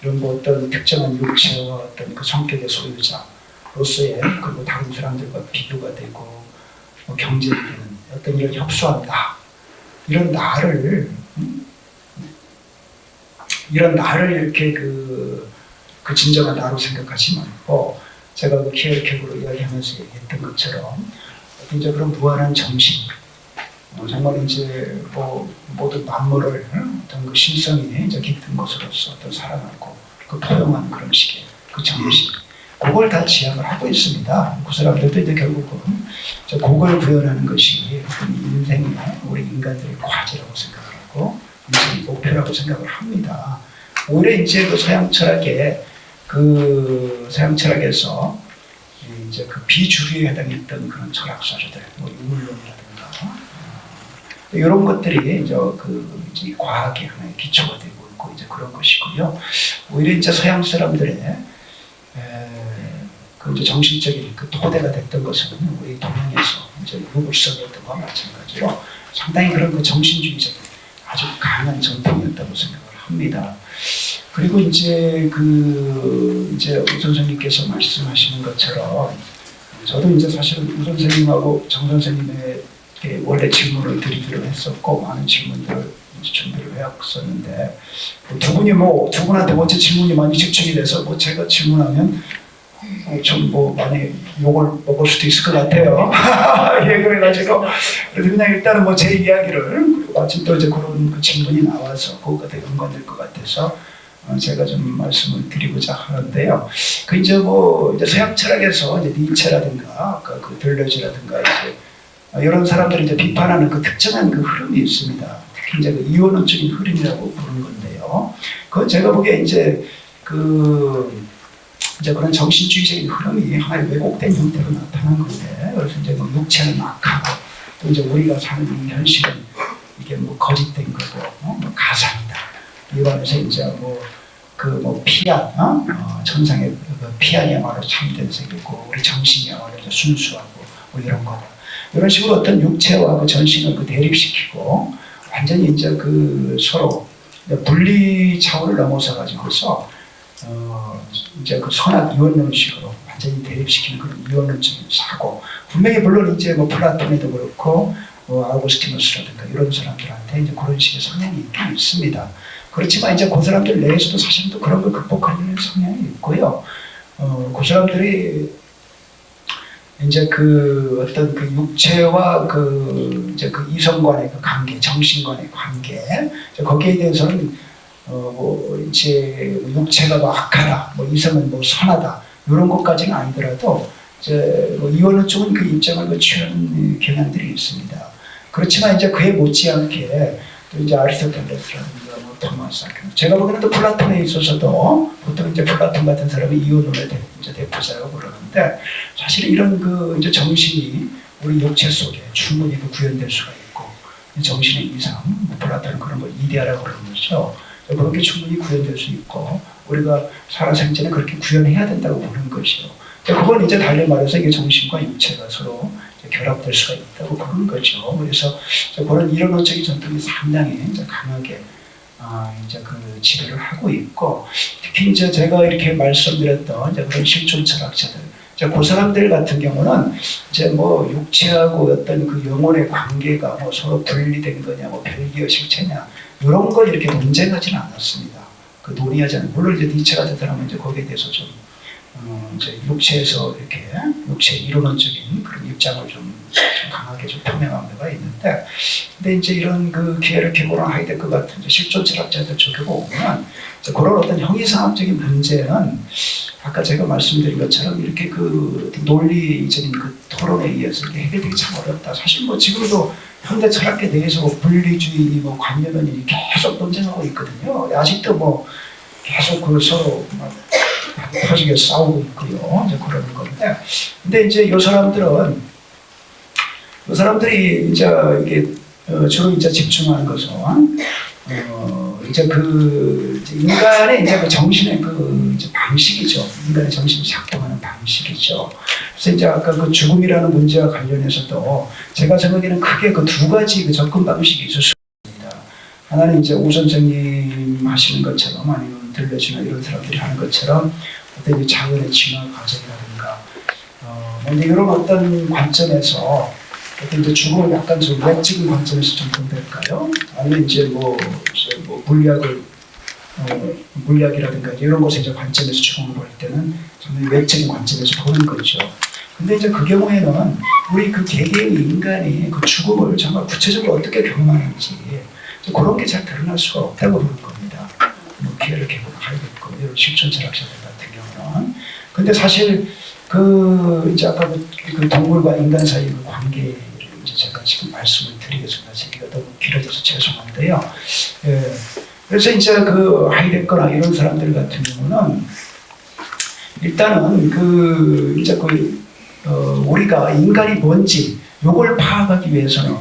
이런 뭐 어떤 특정한 육체와 어떤 그 성격의 소유자로서의 그리고 다른 사람들과 비교가 되고 뭐 경쟁이 되는 어떤 이런 협소한다. 이런 나를 이렇게 그 진정한 나로 생각하지 말고, 제가 그 키엘케고로 이야기하면서 얘기했던 것처럼 이제 그런 무한한 정신, 정말 이제 뭐 모든 만물을 어떤 그 신성이 이제 깃든 것으로서 어떤 사랑하고 그 포용한 그런 식의 그 정신, 그걸 다 지향을 하고 있습니다. 그 사람들도 이제 결국은 그걸 구현하는 것이 인생의 우리 인간들의 과제라고 생각을 하고 인생의 목표라고 생각을 합니다. 오히려 이제 그 서양 철학에서 이제 그 비주류에 해당했던 그런 철학사조들, 뭐 유물론이라든가 이런 것들이 이제 이제 과학의 하나의 기초가 되고 있고 이제 그런 것이고요. 오히려 이제 서양 사람들의 그 이제 정신적인 그 토대가 됐던 것은 우리 동양에서 이제 유물성이었던 것과 마찬가지로 상당히 그런 그 정신주의적인 아주 강한 전통이었다고 생각을 합니다. 그리고 이제 이제 우 선생님께서 말씀하시는 것처럼 저도 이제 사실은 우 선생님하고 정 선생님에게 원래 질문을 드리기로 했었고 많은 질문들을 준비를 해왔었는데 두 분한테 먼저 질문이 많이 집중이 돼서 뭐 제가 질문하면 좀 뭐 많이 욕을 먹을 수도 있을 것 같아요. 예, 그래가지고 그래서 그냥 일단은 뭐 제 이야기를 마침 또 이제 그런 그 질문이 나와서 그거가 되게 연관될 것 같아서 제가 좀 말씀을 드리고자 하는데요. 그 이제 서양 철학에서 이제 니체라든가 아까 그 들러지라든가 이제 이런 사람들이 이제 비판하는 그 특정한 그 흐름이 있습니다. 특히 이제 그 이원론적인 흐름이라고 부르는 건데요. 그건 제가 보기에 이제 이제 그런 정신주의적인 흐름이 하나의 왜곡된 형태로 나타난 건데, 그래서 이제 뭐 육체는 악하고 또 이제 우리가 사는 이 현실은 이게 뭐 거짓된 거고 뭐 가상이다. 이거에서 이제 뭐 피안, 천상의 그 피안이야말로 참된 세계고 우리 정신이야말로 순수하고 뭐 이런 거다. 이런 식으로 어떤 육체와 그 전신을 그 대립시키고 완전히 이제 그 서로 분리 차원을 넘어서 가지고서 이제 그 선악 이원론식으로 완전히 대립시키는 그런 이원론적인 사고. 분명히 물론 이제 뭐 플라톤에도 그렇고 아우구스티누스라든가 이런 사람들한테 이제 그런 식의 성향이 있긴 있습니다. 그렇지만 이제 그 사람들 내에서도 사실은 또 그런 걸 극복하려는 성향이 있고요. 그 사람들이 이제 그 어떤 그 육체와 그 이제 그 이성간의 그 관계, 정신간의 관계, 거기에 대해서는 뭐 이제 육체가 뭐 악하다, 뭐 이성은 뭐 선하다 이런 것까지는 아니더라도 이제 뭐 이원론 쪽은 그 입장을 그 취하는 경향들이 있습니다. 그렇지만 이제 그에 못지않게 또 이제 아리스토텔레스라든가 뭐 토마스 아퀴나스, 제가 보기에는 또 플라톤에 있어서도 보통 이제 플라톤 같은 사람이 이원론의 이제 대표자라고 그러는데, 사실 이런 그 이제 정신이 우리 육체 속에 충분히 그 구현될 수가 있고, 정신의 이상, 뭐 플라톤은 그런 걸 이데아라고 그러면서 그렇게 충분히 구현될 수 있고, 우리가 살아생전에 그렇게 구현해야 된다고 보는 것이요. 그건 이제 달리 말해서 이게 정신과 육체가 서로 결합될 수가 있다고 보는 거죠. 그래서 그런 이론론적인 전통이 상당히 이제 강하게 이제 그 지배를 하고 있고, 특히 이제 제가 이렇게 말씀드렸던 이제 그런 실존 철학자들, 그 사람들 같은 경우는 이제 뭐 육체하고 어떤 그 영혼의 관계가 뭐 서로 분리된 거냐, 뭐 별개의 실체냐, 이런 걸 이렇게 논쟁하지는 않았습니다. 그 논의하지 않아요. 물론 이제 니체 같은 사람은 이제 거기에 대해서 좀 이제 육체에서 이렇게 육체 이론론적인 그런 입장을 좀 강하게 좀 표명한 데가 있는데, 근데 이제 이런 그 기에르케고랑 하이데크 같은 이제 실존 철학자들 쪽에 보면 그런 어떤 형이상학적인 문제는 아까 제가 말씀드린 것처럼 이렇게 그 논리적인 그 토론에 의해서 이게 해결되기 참 어렵다. 사실 뭐 지금도 현대 철학계 내에서 뭐 분리주의, 뭐 관념론이 계속 논쟁하고 있거든요. 아직도 뭐 계속 그 서로 막 터지게 싸우고 있고요. 이제 그러는 건데, 근데 이제 이 사람들이 이제 이게 주로 이제 집중하는 것은 이제 그 인간의 이제 그 정신의 그 이제 방식이죠. 인간의 정신이 작동하는 방식이죠. 그래서 이제 아까 그 죽음이라는 문제와 관련해서도 제가 생각에는 크게 그 두 가지 그 접근 방식이 있을 수 있습니다. 하나는 이제 오 선생님 하시는 것처럼, 아니면 들려주나 이런 사람들이 하는 것처럼 어떤 이제 자연의 진화 과정이라든가, 근데 이런 어떤 관점에서 어떤 이제 죽음을 약간 좀 외적인 관점에서 접근될까요? 아니면 이제 뭐 물리학이라든가 이런 것에 이제 관점에서 죽음을 볼 때는 정말 외적인 관점에서 보는 거죠. 근데 이제 그 경우에는 우리 그 개개의 인간이 그 죽음을 정말 구체적으로 어떻게 경험하는지 그런 게 잘 드러날 수가 없다고 보는 겁니다. 뭐 기회를 개고는 하겠고 이런 실존 철학자들 같은 경우는. 근데 사실 그 이제 아까 그 동물과 인간 사이의 그 관계를 이제 제가 지금 말씀을 드리겠습니다. 얘기가 너무 길어져서 죄송한데요. 예. 그래서 이제 그 하이데거나 이런 사람들 같은 경우는 일단은 그 이제 우리가 인간이 뭔지 요걸 파악하기 위해서는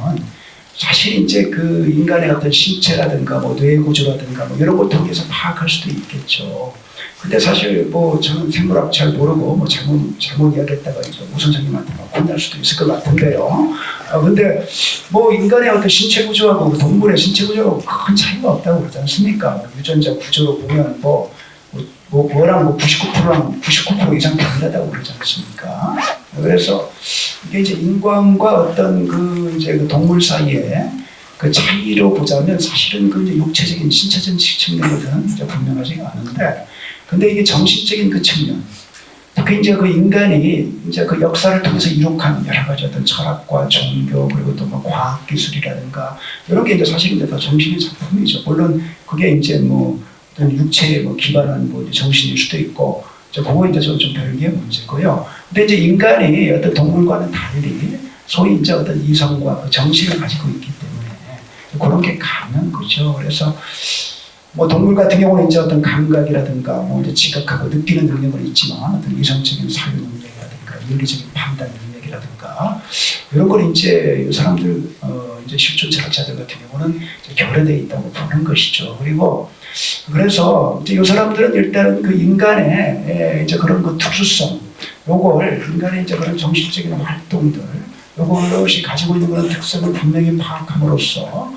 사실 이제 그 인간의 어떤 신체라든가 뭐 뇌 구조라든가 뭐 이런 걸 통해서 파악할 수도 있겠죠. 근데 사실 뭐 저는 생물학 잘 모르고 뭐 잘못 이야기했다가 이제 우 선생님한테 혼날 수도 있을 것 같은데요. 근데 뭐 인간의 어떤 신체 구조하고 동물의 신체 구조하고 큰 차이가 없다고 그러지 않습니까? 유전자 구조로 보면 뭐랑 99%랑 99% 이상 다르다고 그러지 않습니까? 그래서 이게 이제 인간과 어떤 그 이제 그 동물 사이에 그 차이로 보자면 사실은 그 이제 육체적인 신체적인 측면에서는 이제 분명하지가 않은데, 근데 이게 정신적인 그 측면, 특히 이제 그 인간이 이제 그 역사를 통해서 이룩한 여러 가지 어떤 철학과 종교 그리고 또 뭐 과학 기술이라든가 이런 게 이제 사실 이제 다 정신의 작품이죠. 물론 그게 이제 뭐 어떤 육체에 뭐 기반한 뭐 정신일 수도 있고, 그거 이제 좀 별개의 문제고요. 근데 이제 인간이 어떤 동물과는 달리 소위 이제 어떤 이성과 그 정신을 가지고 있기 때문에 그런 게 가능한 거죠. 그래서 뭐 동물 같은 경우는 이제 어떤 감각이라든가 뭐 이제 지각하고 느끼는 능력은 있지만 어떤 이성적인 사유 능력이라든가 윤리적인 판단 능력이라든가 이런 걸 이제 이 사람들 이제 실존 철학자들 같은 경우는 이제 결여되어 있다고 보는 것이죠. 그리고 그래서 이제 이 사람들은 일단은 그 인간의 이제 그런 그 특수성, 요걸 인간의 이제 그런 정신적인 활동들, 요것이 가지고 있는 그런 특성을 분명히 파악함으로써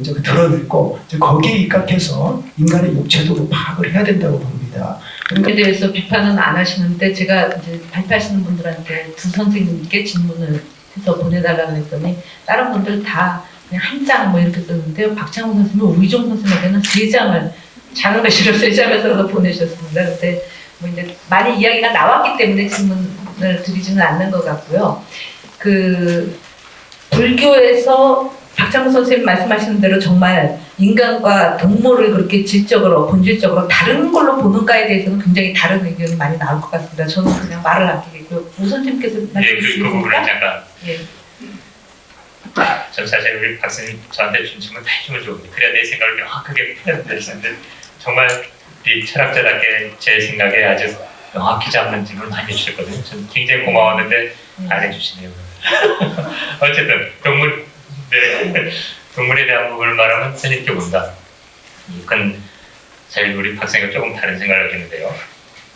이제 그 드러내고 이제 거기에 입각해서 인간의 육체도 파악을 해야 된다고 봅니다. 그에 대해서 비판은 안 하시는데 제가 이제 발표하시는 분들한테 두 선생님께 질문을 해서 보내달라고 했더니 다른 분들 다 그냥 한 장 뭐 이렇게 썼는데 박창훈 선생님은 우희종 선생님에게는 3장을 작은 글씨로 3장을 써서 보내셨습니다. 근데 뭐 이제 많이 이야기가 나왔기 때문에 질문을 드리지는 않는 것 같고요. 그 불교에서 박창훈 선생님 말씀하시는 대로 정말 인간과 동물을 그렇게 질적으로 본질적으로 다른 걸로 보는가에 대해서는 굉장히 다른 의견이 많이 나올 것 같습니다. 저는 그냥 말을 아끼겠고요. 우 선생님께서 그 말씀하시는 부분을 잠깐. 예. 전 사실 우리 박사님 저한테 준 질문 다 해주면 좋은데 그래야 내 생각을 명확하게 표현드렸는데 정말 이 철학자답게 제 생각에 아주 명확히 잡는 질문을 많이 해주셨거든요. 저는 굉장히 고마웠는데 안 해주시네요. 어쨌든 동물에 대한 부분을 말하면 재밌게 본다. 이건 사실 우리 박사님과 조금 다른 생각을 하시는데요.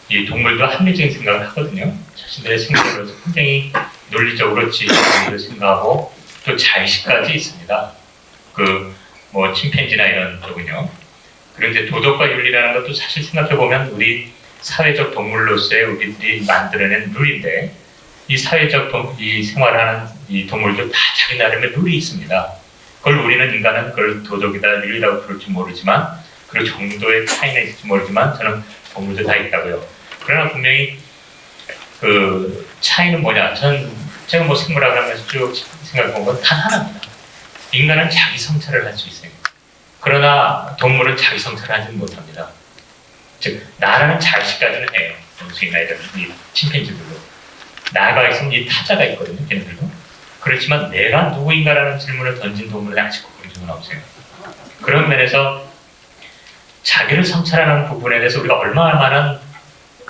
이 동물도 합리적인 생각을 하거든요. 자신들의 생각으로 굉장히 논리적으로 지식적으로 생각하고 또 자의식까지 있습니다. 뭐 침팬지나 이런 쪽은요. 그런데 도덕과 윤리라는 것도 사실 생각해 보면 우리 사회적 동물로서의 우리들이 만들어낸 룰인데 이 사회적 이 생활하는 이 동물들 다 자기 나름의 룰이 있습니다. 그걸 우리는 인간은 그걸 도덕이다 윤리라고 부를지 모르지만 그 정도의 차이는 있을지 모르지만 저는 동물도 다 있다고요. 그러나 분명히 그 차이는 뭐냐? 제가 뭐 생물학을 하면서 쭉 생각해 본 건 단 하나입니다. 인간은 자기 성찰을 할 수 있어요. 그러나 동물은 자기 성찰을 하지 못합니다. 즉 나라는 자의식까지는 해요. 원숭이나 이런 이 침팬지들도. 나가 있으면 이 타자가 있거든요. 걔네들도. 그렇지만 내가 누구인가라는 질문을 던진 동물은 아직 그런 적은 없어요. 그런 면에서 자기를 성찰하는 부분에 대해서 우리가 얼마나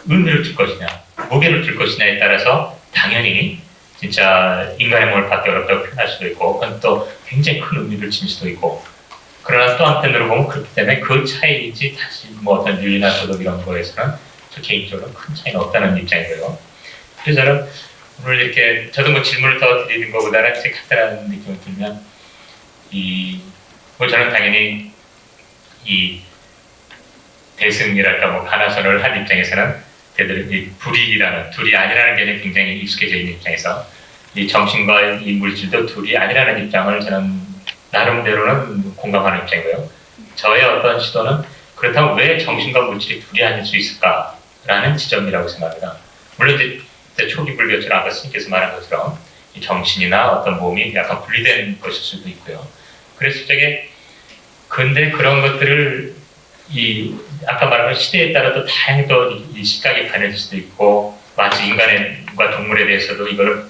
의미를 줄 것이냐, 무게를 줄 것이냐에 따라서 당연히 진짜 인간의 몸을 받기 어렵다고 표현할 수도 있고 그건 또 굉장히 큰 의미를 질 수도 있고 그러나 또 한편으로 보면 그렇기 때문에 그 차이이지 다시 뭐 어떤 윤리나 도덕 이런 거에서는 저 개인적으로 큰 차이는 없다는 입장이고요. 그래서 저는 오늘 이렇게 저도 뭐 질문을 더 드리는 것보다는 제 간단한 느낌을 들면 뭐 저는 당연히 이 대승이랄까 뭐 가나선을 한 입장에서는 이 불이라는 둘이 아니라는 개념이 굉장히 익숙해져 있는 입장에서 이 정신과 이 물질도 둘이 아니라는 입장을 저는 나름대로는 공감하는 입장이고요. 저의 어떤 시도는 그렇다면 왜 정신과 물질이 둘이 아닐 수 있을까라는 지점이라고 생각합니다. 물론 이제 초기 불교처럼 아까 스님께서 말한 것처럼 이 정신이나 어떤 몸이 약간 분리된 것일 수도 있고요. 그래서 저게 근데 그런 것들을 아까 말한 시대에 따라 또 다양히 또 이 시각이 변해질 수도 있고 마치 인간과 동물에 대해서도 이걸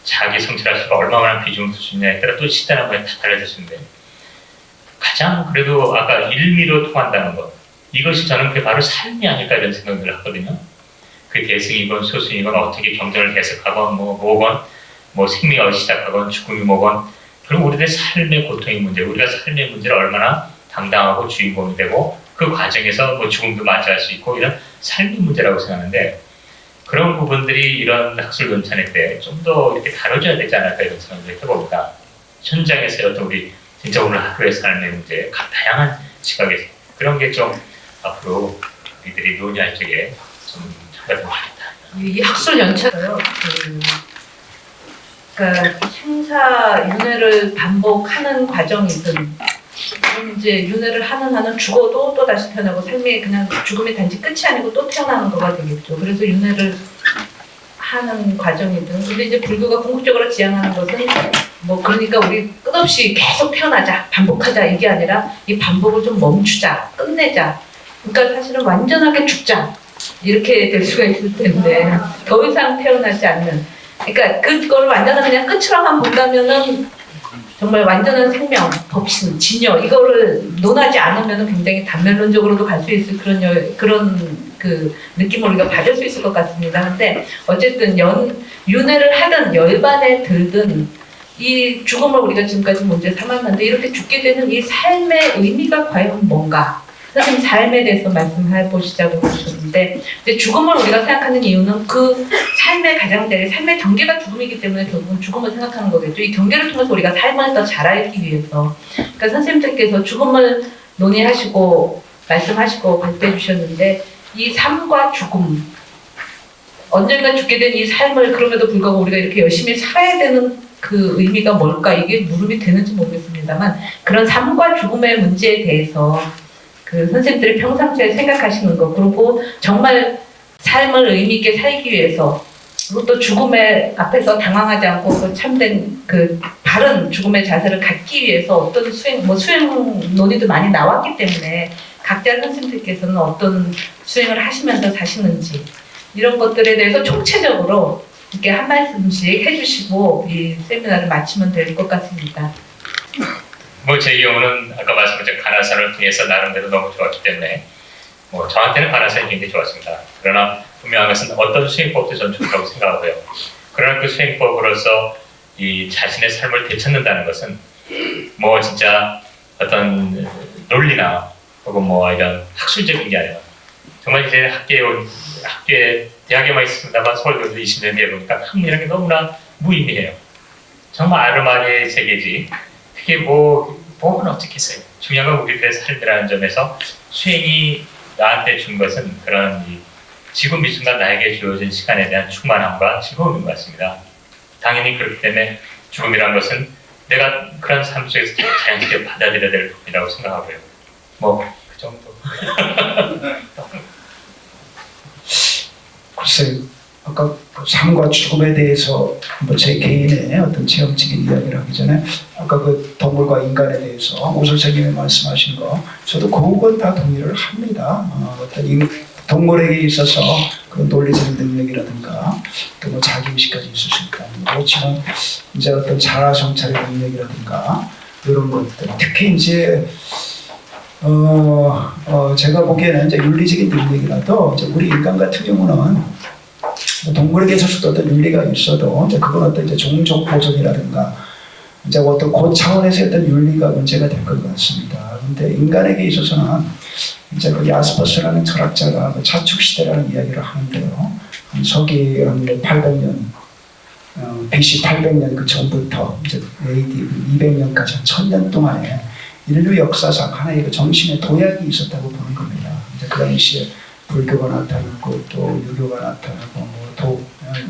자기 성찰할 수가 얼마나 비중을 둘 수 있냐에 따라 또 시대나 뭐에 다 달라질 수 있는데 가장 그래도 아까 일미로 통한다는 것 이것이 저는 그게 바로 삶이 아닐까 이런 생각을 하거든요. 그 대승이건 소승이건 어떻게 경전을 해석하건 뭐건 뭐 생명이 어디 시작하건 죽음이 뭐건 그리고 우리들의 삶의 고통의 문제 우리가 삶의 문제를 얼마나 당당하고 주인공이 되고 그 과정에서 뭐 죽음도 맞이할 수 있고 이런 삶의 문제라고 생각하는데 그런 부분들이 이런 학술 논찬회 때 좀 더 이렇게 다뤄져야 되지 않을까 이런 생각을 해봅니다. 현장에서 어떤 우리 진짜 오늘 하루의 삶의 문제 다양한 시각에서 그런 게 좀 앞으로 우리들이 논의할 적에 좀 찾아보면 하겠다. 이 학술 연차가요. 그러니까 행사 윤회를 반복하는 과정이든 이제 윤회를 하는 한은 죽어도 또 다시 태어나고 삶이 그냥 죽음의 단지 끝이 아니고 또 태어나는 거가 되겠죠. 그래서 윤회를 하는 과정이든 근데 이제 불교가 궁극적으로 지향하는 것은 뭐 그러니까 우리 끝없이 계속 태어나자 반복하자 이게 아니라 이 반복을 좀 멈추자 끝내자 그러니까 사실은 완전하게 죽자 이렇게 될 수가 있을 텐데 더 이상 태어나지 않는 그러니까 그거를 완전한 그냥 끝으로만 본다면은 정말 완전한 생명, 법신, 진여 이거를 논하지 않으면 굉장히 단면론적으로도 갈 수 있을 그런 그 느낌을 우리가 받을 수 있을 것 같습니다. 근데 어쨌든 윤회를 하든 열반에 들든 이 죽음을 우리가 지금까지 문제 삼았는데 이렇게 죽게 되는 이 삶의 의미가 과연 뭔가? 선생님 삶에 대해서 말씀해 보시자고 그러셨는데 죽음을 우리가 생각하는 이유는 그 삶의 가장자리, 삶의 경계가 죽음이기 때문에 결국은 죽음을 생각하는 거겠죠. 이 경계를 통해서 우리가 삶을 더 잘 알기 위해서. 그러니까 선생님들께서 죽음을 논의하시고 말씀하시고 발표해 주셨는데 이 삶과 죽음, 언젠가 죽게 된 이 삶을 그럼에도 불구하고 우리가 이렇게 열심히 살아야 되는 그 의미가 뭘까? 이게 물음이 되는지 모르겠습니다만 그런 삶과 죽음의 문제에 대해서 그 선생님들이 평상시에 생각하시는 거, 그리고 정말 삶을 의미 있게 살기 위해서, 그리고 또 죽음의 앞에서 당황하지 않고 그 참된 그 바른 죽음의 자세를 갖기 위해서 어떤 수행 논의도 많이 나왔기 때문에 각자 선생님들께서는 어떤 수행을 하시면서 사시는지 이런 것들에 대해서 총체적으로 이렇게 한 말씀씩 해주시고 이 세미나를 마치면 될 것 같습니다. 뭐 제 경우는 아까 말씀하신 가나산을 통해서 나름대로 너무 좋았기 때문에 뭐 저한테는 가나산이 굉장히 좋았습니다. 그러나 분명한 것은 어떤 수행법도 전 좋다고 생각하고요. 그러나 그 수행법으로서 이 자신의 삶을 되찾는다는 것은 뭐 진짜 어떤 논리나 혹은 뭐 이런 학술적인 게 아니라 정말 이제 학교에 대학에만 있습니다만 서울교도 20년 내보니까 학문이라는 게 너무나 무의미해요. 정말 아르마니의 세계지. 그게 뭐는 어떻겠어요. 중요한 건 우리들의 삶이라는 점에서 수행이 나한테 준 것은 그런 지금 이 순간 나에게 주어진 시간에 대한 충만함과 즐거움인 것 같습니다. 당연히 그렇기 때문에 죽음이란 것은 내가 그런 삶 속에서 자연스럽게 받아들여야 될 부분이라고 생각하고요. 뭐 그 정도. 글쎄요. 아까 삶과 죽음에 대해서 뭐 제 개인의 어떤 체험적인 이야기를 하기 전에 아까 그 동물과 인간에 대해서 오 선생님이 말씀하신 거 저도 그 부분 다 동의를 합니다. 어떤 동물에게 있어서 그 논리적인 능력이라든가 또 뭐 자기의식까지 있을 수 있다. 그렇지만 이제 어떤 자아 성찰의 능력이라든가 이런 것들 특히 이제 제가 보기에는 이제 윤리적인 능력이라도 이제 우리 인간 같은 경우는 동물에게 있어서도 어떤 윤리가 있어도 이제 그건 어떤 이제 종족 보존이라든가 이제 어떤 그 차원에서 어떤 윤리가 문제가 될 것 같습니다. 그런데 인간에게 있어서는 이제 그 야스퍼스라는 철학자가 그 차축 시대라는 이야기를 하는데요. 서기 800년, BC 800년 그 전부터 이제 AD 200년까지 한 1000년 동안에 인류 역사상 하나의 그 정신의 도약이 있었다고 보는 겁니다. 이제 그 당시에 불교가 나타나고 또 유교가 나타나고 뭐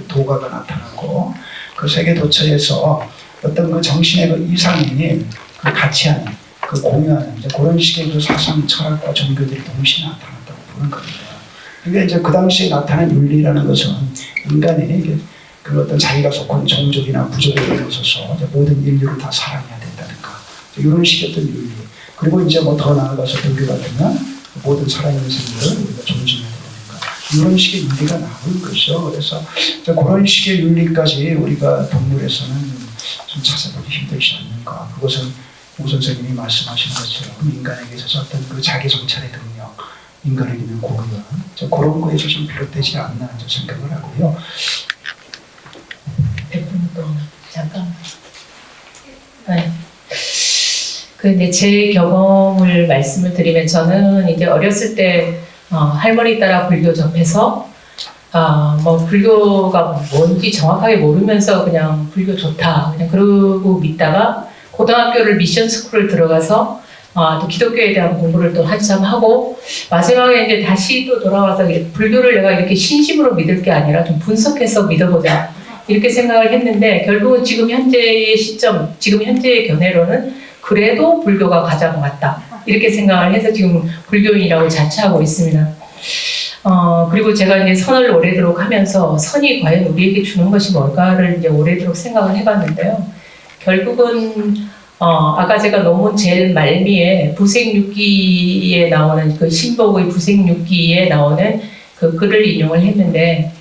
도가가 나타나고 그 세계 도처에서 어떤 그 정신의 그 이상이 그 같이 하는 그 공유하는 이제 그런 식의 그 사상 철학과 종교들이 동시에 나타났다고 보는 겁니다. 그러니까 이제 그 당시에 나타난 윤리라는 것은 인간이 그 어떤 자기가 속한 종족이나 부족에 있어서 이제 모든 인류를 다 사랑해야 된다든가 이런 식의 어떤 윤리. 그리고 이제 뭐 더 나아가서 불교 같으면 모든 살아있는 생물을 우리가 존중해야 되니까 이런 식의 윤리가 나오는 거죠. 그래서 그런 식의 윤리까지 우리가 동물에서는 좀 찾아보기 힘들지 않는가. 그것은 오 선생님이 말씀하신 것처럼 인간에게 있어서 어떤 그 자기 성찰의 능력, 인간에게 있는 고유한 그런 거에서 좀 비롯되지 않나 생각을 하고요. 100분 동안 잠깐. 네. 근데 제 경험을 말씀을 드리면 저는 이제 어렸을 때 할머니 따라 불교 접해서 뭐 불교가 뭔지 정확하게 모르면서 그냥 불교 좋다 그냥 그러고 믿다가 고등학교를 미션 스쿨을 들어가서 또 기독교에 대한 공부를 또 한참 하고 마지막에 이제 다시 또 돌아와서 불교를 내가 이렇게 신심으로 믿을 게 아니라 좀 분석해서 믿어보자 이렇게 생각을 했는데 결국은 지금 현재의 시점, 지금 현재의 견해로는 그래도 불교가 가장 맞다 이렇게 생각을 해서 지금 불교인이라고 자처하고 있습니다. 그리고 제가 이제 선을 오래도록 하면서 선이 과연 우리에게 주는 것이 뭘까를 이제 오래도록 생각을 해봤는데요. 결국은 아까 제가 논문 제일 말미에 부생육기에 나오는 그 신복의 부생육기에 나오는 그 글을 인용을 했는데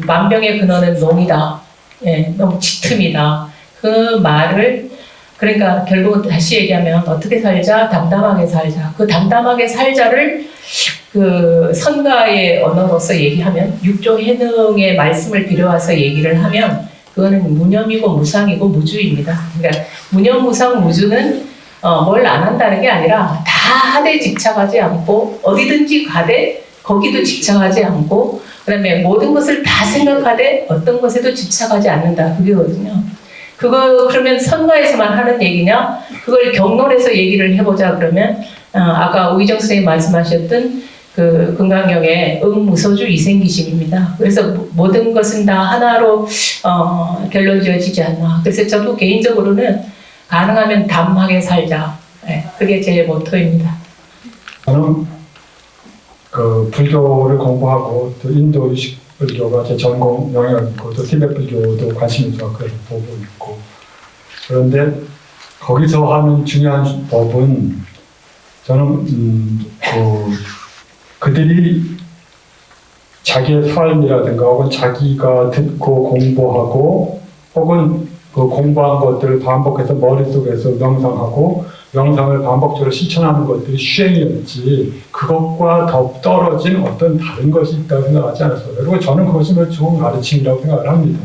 만병의 근원은 농이다. 예, 너무 짙음이다. 그 말을 그러니까 결국은 다시 얘기하면 어떻게 살자, 담담하게 살자. 그 담담하게 살자를 그 선가의 언어로서 얘기하면 육조 해능의 말씀을 빌어와서 얘기를 하면 그거는 무념이고 무상이고 무주입니다. 그러니까 무념, 무상, 무주는 뭘 안 한다는 게 아니라 다 하되 집착하지 않고 어디든지 가되 거기도 집착하지 않고 그다음에 모든 것을 다 생각하되 어떤 것에도 집착하지 않는다. 그게거든요. 그거 그러면 선가에서만 하는 얘기냐? 그걸 경론에서 얘기를 해보자 그러면 아까 우희정 선생님 말씀하셨던 그 금강경의 응무소주 이생기심입니다. 그래서 모든 것은 다 하나로 결론 지어지지 않나. 그래서 저도 개인적으로는 가능하면 담하게 살자. 네, 그게 제 모토입니다. 저는 그 불교를 공부하고 또 인도 유식 불교가 제 전공 영역이고 또 티베트 불교도 관심 있어 그래서 보고 있고 그런데 거기서 하는 중요한 법은 저는 그들이 자기의 삶이라든가 혹은 자기가 듣고 공부하고 혹은 그 공부한 것들을 반복해서 머릿속에서 명상하고 명상을 반복적으로 실천하는 것들이 수행이었지 그것과 더 떨어진 어떤 다른 것이 있다고 생각하지 않았어요. 그리고 저는 그것이 좋은 가르침이라고 생각을 합니다.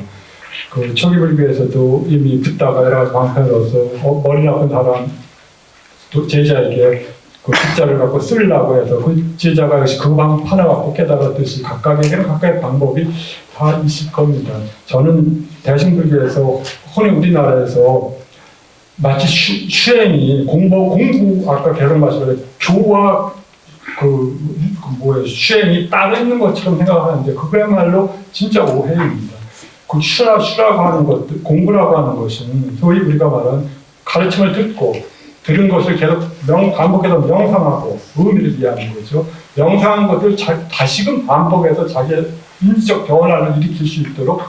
그 초기 불교에서도 이미 붓다가 여러 가지 방편으로서 머리 나쁜 사람 제자에게 그 붓자를 갖고 쓰려고 해서 그 제자가 역시 그 방 하나 갖고 깨달았듯이 각각에게는 각각의 방법이 다 있을 겁니다. 저는 대승불교에서 흔히 우리나라에서 마치 수행이 공부 아까 계속 말씀하신 교와 수행이 따로 있는 것처럼 생각하는데 그거야말로 진짜 오해입니다. 그 수라고 하는 것들, 공부라고 하는 것은 소위 우리가 말하는 가르침을 듣고 들은 것을 계속 반복해서 명상하고 의미를 이해하는 거죠. 명상한 것을 다시금 반복해서 자기의 인지적 변화를 일으킬 수 있도록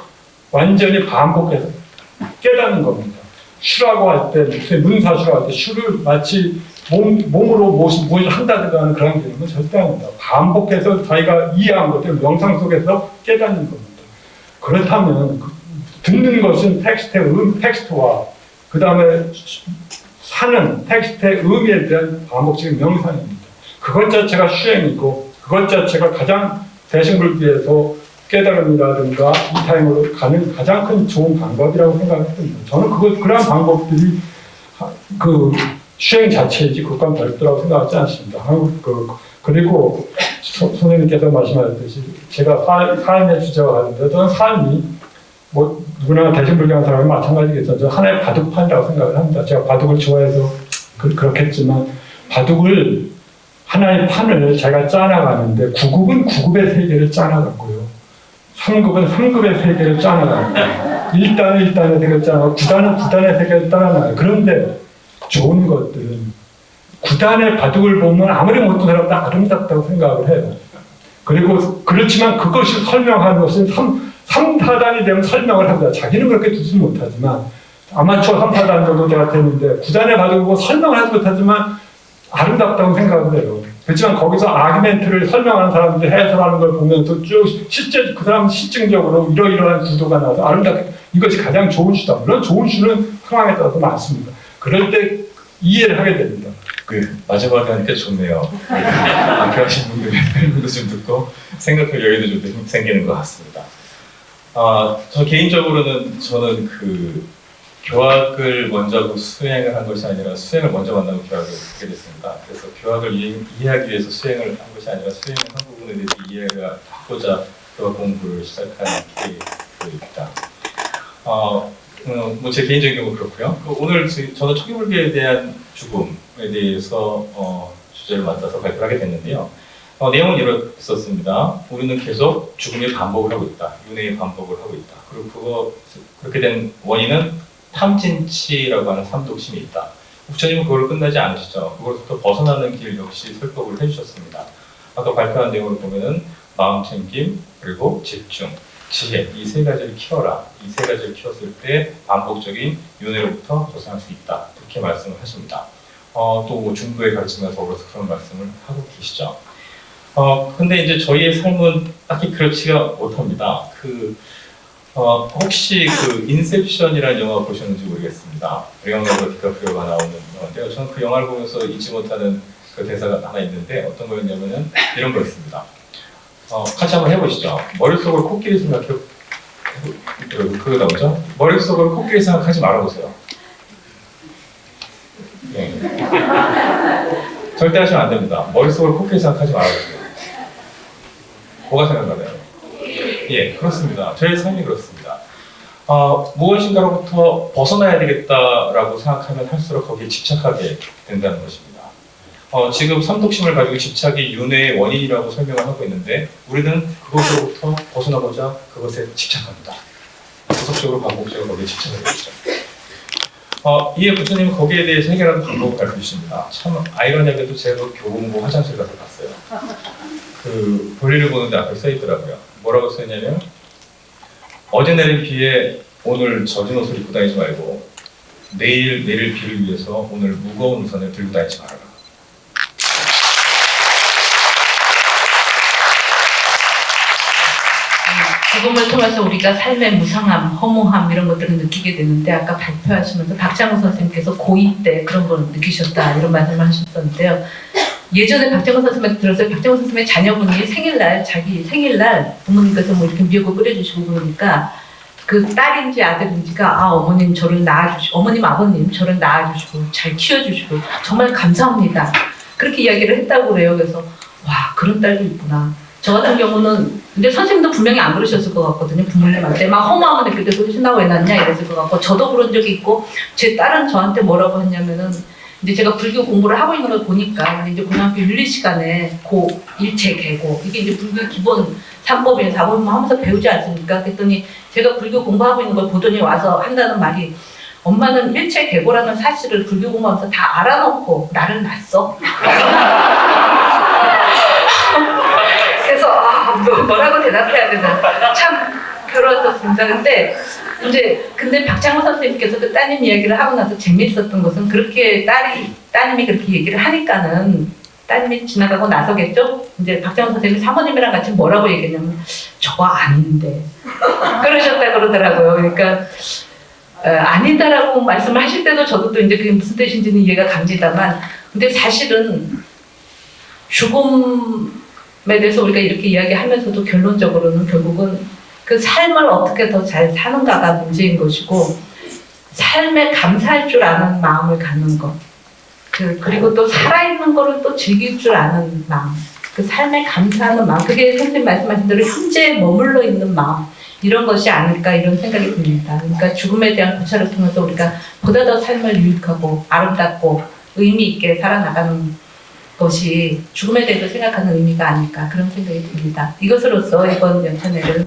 완전히 반복해서 깨닫는 겁니다. 수라고 할 때, 문사수라고 할 때 수를 마치 몸으로 무엇을 한다든가 하는 그런 개념은 절대 아닙니다. 반복해서 자기가 이해한 것들을 명상 속에서 깨닫는 겁니다. 그렇다면 듣는 것은 텍스트와 그 다음에 사는 텍스트의 의미에 대한 반복적인 명상입니다. 그것 자체가 수행이고 그것 자체가 가장 대승불교에서 깨달음이라든가 이 타임으로 가는 가장 큰 좋은 방법이라고 생각했습니다. 저는 그러한 방법들이 그 수행 자체이지 그것과는 별도라고 생각하지 않습니다. 그리고 선생님께서 말씀하셨듯이 제가 삶의 주제와 관련돼서 저는 삶이 누구나 대승불교하는 사람이 마찬가지겠죠. 저는 하나의 바둑판이라고 생각을 합니다. 제가 바둑을 좋아해서 그렇겠지만 바둑을 하나의 판을 제가 짜나가는데 9급은 9급의 세계를 짜나갔고요. 3급은 3급의 세계를 짜나가고 1단은 1단의 세계를 짜나가고 9단은 9단의 세계를 따라나가요. 그런데 좋은 것들은 9단의 바둑을 보면 아무리 못된 사람도 아름답다고 생각을 해요. 그리고 그렇지만 그것이 설명하는 것은 3타단이 되면 설명을 합니다. 자기는 그렇게 두지 못하지만 아마추어 3타단 정도 제가 됐는데 9단의 바둑을 보고 설명을 하지 못하지만 아름답다고 생각을 해요. 그렇지만 거기서 아기멘트를 설명하는 사람들이 해설하는 걸 보면서 쭉 실제 그 사람 실증적으로 이러이러한 구도가 나와서 아름답게 이것이 가장 좋은 수다. 물론 좋은 수는 상황에 따라서 많습니다. 그럴 때 이해를 하게 됩니다. 마지막에 하니까 좋네요. 앞에 하신 분들의 설명도 좀 듣고 생각할 여유도 좀 생기는 것 같습니다. 저 개인적으로는 저는 교학을 먼저 하고 수행을 한 것이 아니라 수행을 먼저 만나고 교학을 하게 됐습니다. 그래서 교학을 이해하기 위해서 수행을 한 것이 아니라 수행을 한 부분에 대해서 이해를 하고자 교학 공부를 시작한 계기입니다. 제 개인적인 경우 그렇고요. 오늘 저는 초기불교에 대한 죽음에 대해서 주제를 맡아서 발표를 하게 됐는데요. 내용은 이렇습니다. 우리는 계속 죽음의 반복을 하고 있다. 윤회의 반복을 하고 있다. 그리고 그렇게 된 원인은 탐진치라고 하는 삼독심이 있다. 부처님은 그걸로 끝나지 않으시죠. 그걸부터 벗어나는 길 역시 설법을 해주셨습니다. 아까 발표한 내용을 보면은 마음 챙김, 그리고 집중, 지혜 이 세 가지를 키워라. 이 세 가지를 키웠을 때 반복적인 윤회로부터 벗어날 수 있다. 이렇게 말씀을 하십니다. 또 중부의 가르침에서 더불어서 그런 말씀을 하고 계시죠. 근데 이제 저희의 삶은 딱히 그렇지가 못합니다. 혹시 그 인셉션이라는 영화 보셨는지 모르겠습니다. 레오나르도 디카프리오가 나오는 영화인데요. 저는 그 영화를 보면서 잊지 못하는 그 대사가 하나 있는데 어떤 거였냐면은 이런 거였습니다. 같이 한번 해보시죠. 머릿속으로 코끼리 생각해. 그거 나오죠? 머릿속으로 코끼리 생각하지 말아보세요. 네. 절대 하시면 안 됩니다. 머릿속으로 코끼리 생각하지 말아보세요. 뭐가 생각나나요? 예, 그렇습니다. 저의 삶이 그렇습니다. 무엇인가로부터 벗어나야 되겠다라고 생각하면 할수록 거기에 집착하게 된다는 것입니다. 지금 삼독심을 가지고 집착이 윤회의 원인이라고 설명을 하고 있는데 우리는 그것으로부터 벗어나고자 그것에 집착합니다. 구속적으로 반복적으로 거기에 집착을 해주죠. 이에 부처님은 거기에 대해서 해결하는 방법을 가르쳐 주십니다. 참 아이러니하게도 제가 교보문고 화장실 가서 봤어요. 그 볼일을 보는데 앞에 써 있더라고요. 뭐라고 써 있냐면 어제 내린 비에 오늘 젖은 옷을 입고 다니지 말고 내일 내릴 비를 위해서 오늘 무거운 우산을 들고 다니지 말아라. 죽음을 통해서 우리가 삶의 무상함, 허무함 이런 것들을 느끼게 되는데 아까 발표하시면서 박장호 선생님께서 고2 때 그런 걸 느끼셨다 이런 말씀을 하셨었는데요. 예전에 박장호 선생님한테 들었어요. 박장호 선생님의 자녀분이 생일날 자기 생일날 부모님께서 뭐 이렇게 미역국 끓여주시고 그러니까 그 딸인지 아들인지가 어머님 저를 낳아주시고 어머님 아버님 저를 낳아주시고 잘 키워주시고 정말 감사합니다. 그렇게 이야기를 했다고 그래요. 그래서 와 그런 딸도 있구나. 저 같은 경우는 근데 선생님도 분명히 안 그러셨을 것 같거든요. 부모님한테 막 허무함을 느낄 때 도대체 나 왜 낳냐 이랬을 것 같고 저도 그런 적이 있고 제 딸은 저한테 뭐라고 했냐면은 이제 제가 불교 공부를 하고 있는 걸 보니까 이제 고등학교 윤리 시간에 일체 계고 이게 이제 불교 기본 3법이나 4법만 하면서 배우지 않습니까? 그랬더니 제가 불교 공부하고 있는 걸 보더니 와서 한다는 말이 엄마는 일체 계고라는 사실을 불교 공부하면서 다 알아놓고 나를 낳았어. 그래서 뭐라고 대답해야 되나 참 괴로웠었습니다. 근데 박장호 선생님께서 그 따님 이야기를 하고 나서 재미있었던 것은 그렇게 따님이 그렇게 얘기를 하니까는 따님이 지나가고 나서겠죠? 이제 박장호 선생님이 사모님이랑 같이 뭐라고 얘기했냐면 저거 아닌데 그러셨다 그러더라고요. 그러니까 아니다라고 말씀을 하실 때도 저도 또 이제 그게 무슨 뜻인지는 이해가 갑니다만 근데 사실은 죽음에 대해서 우리가 이렇게 이야기하면서도 결론적으로는 결국은 그 삶을 어떻게 더 잘 사는가가 문제인 것이고 삶에 감사할 줄 아는 마음을 갖는 것 그리고 또 살아있는 거를 또 즐길 줄 아는 마음 그 삶에 감사하는 마음 그게 선생님 말씀하신 대로 현재에 머물러 있는 마음 이런 것이 아닐까 이런 생각이 듭니다. 그러니까 죽음에 대한 고찰을 통해서 우리가 보다 더 삶을 유익하고 아름답고 의미 있게 살아나가는 것이 죽음에 대해서 생각하는 의미가 아닐까 그런 생각이 듭니다. 이것으로서 이번 연찬회를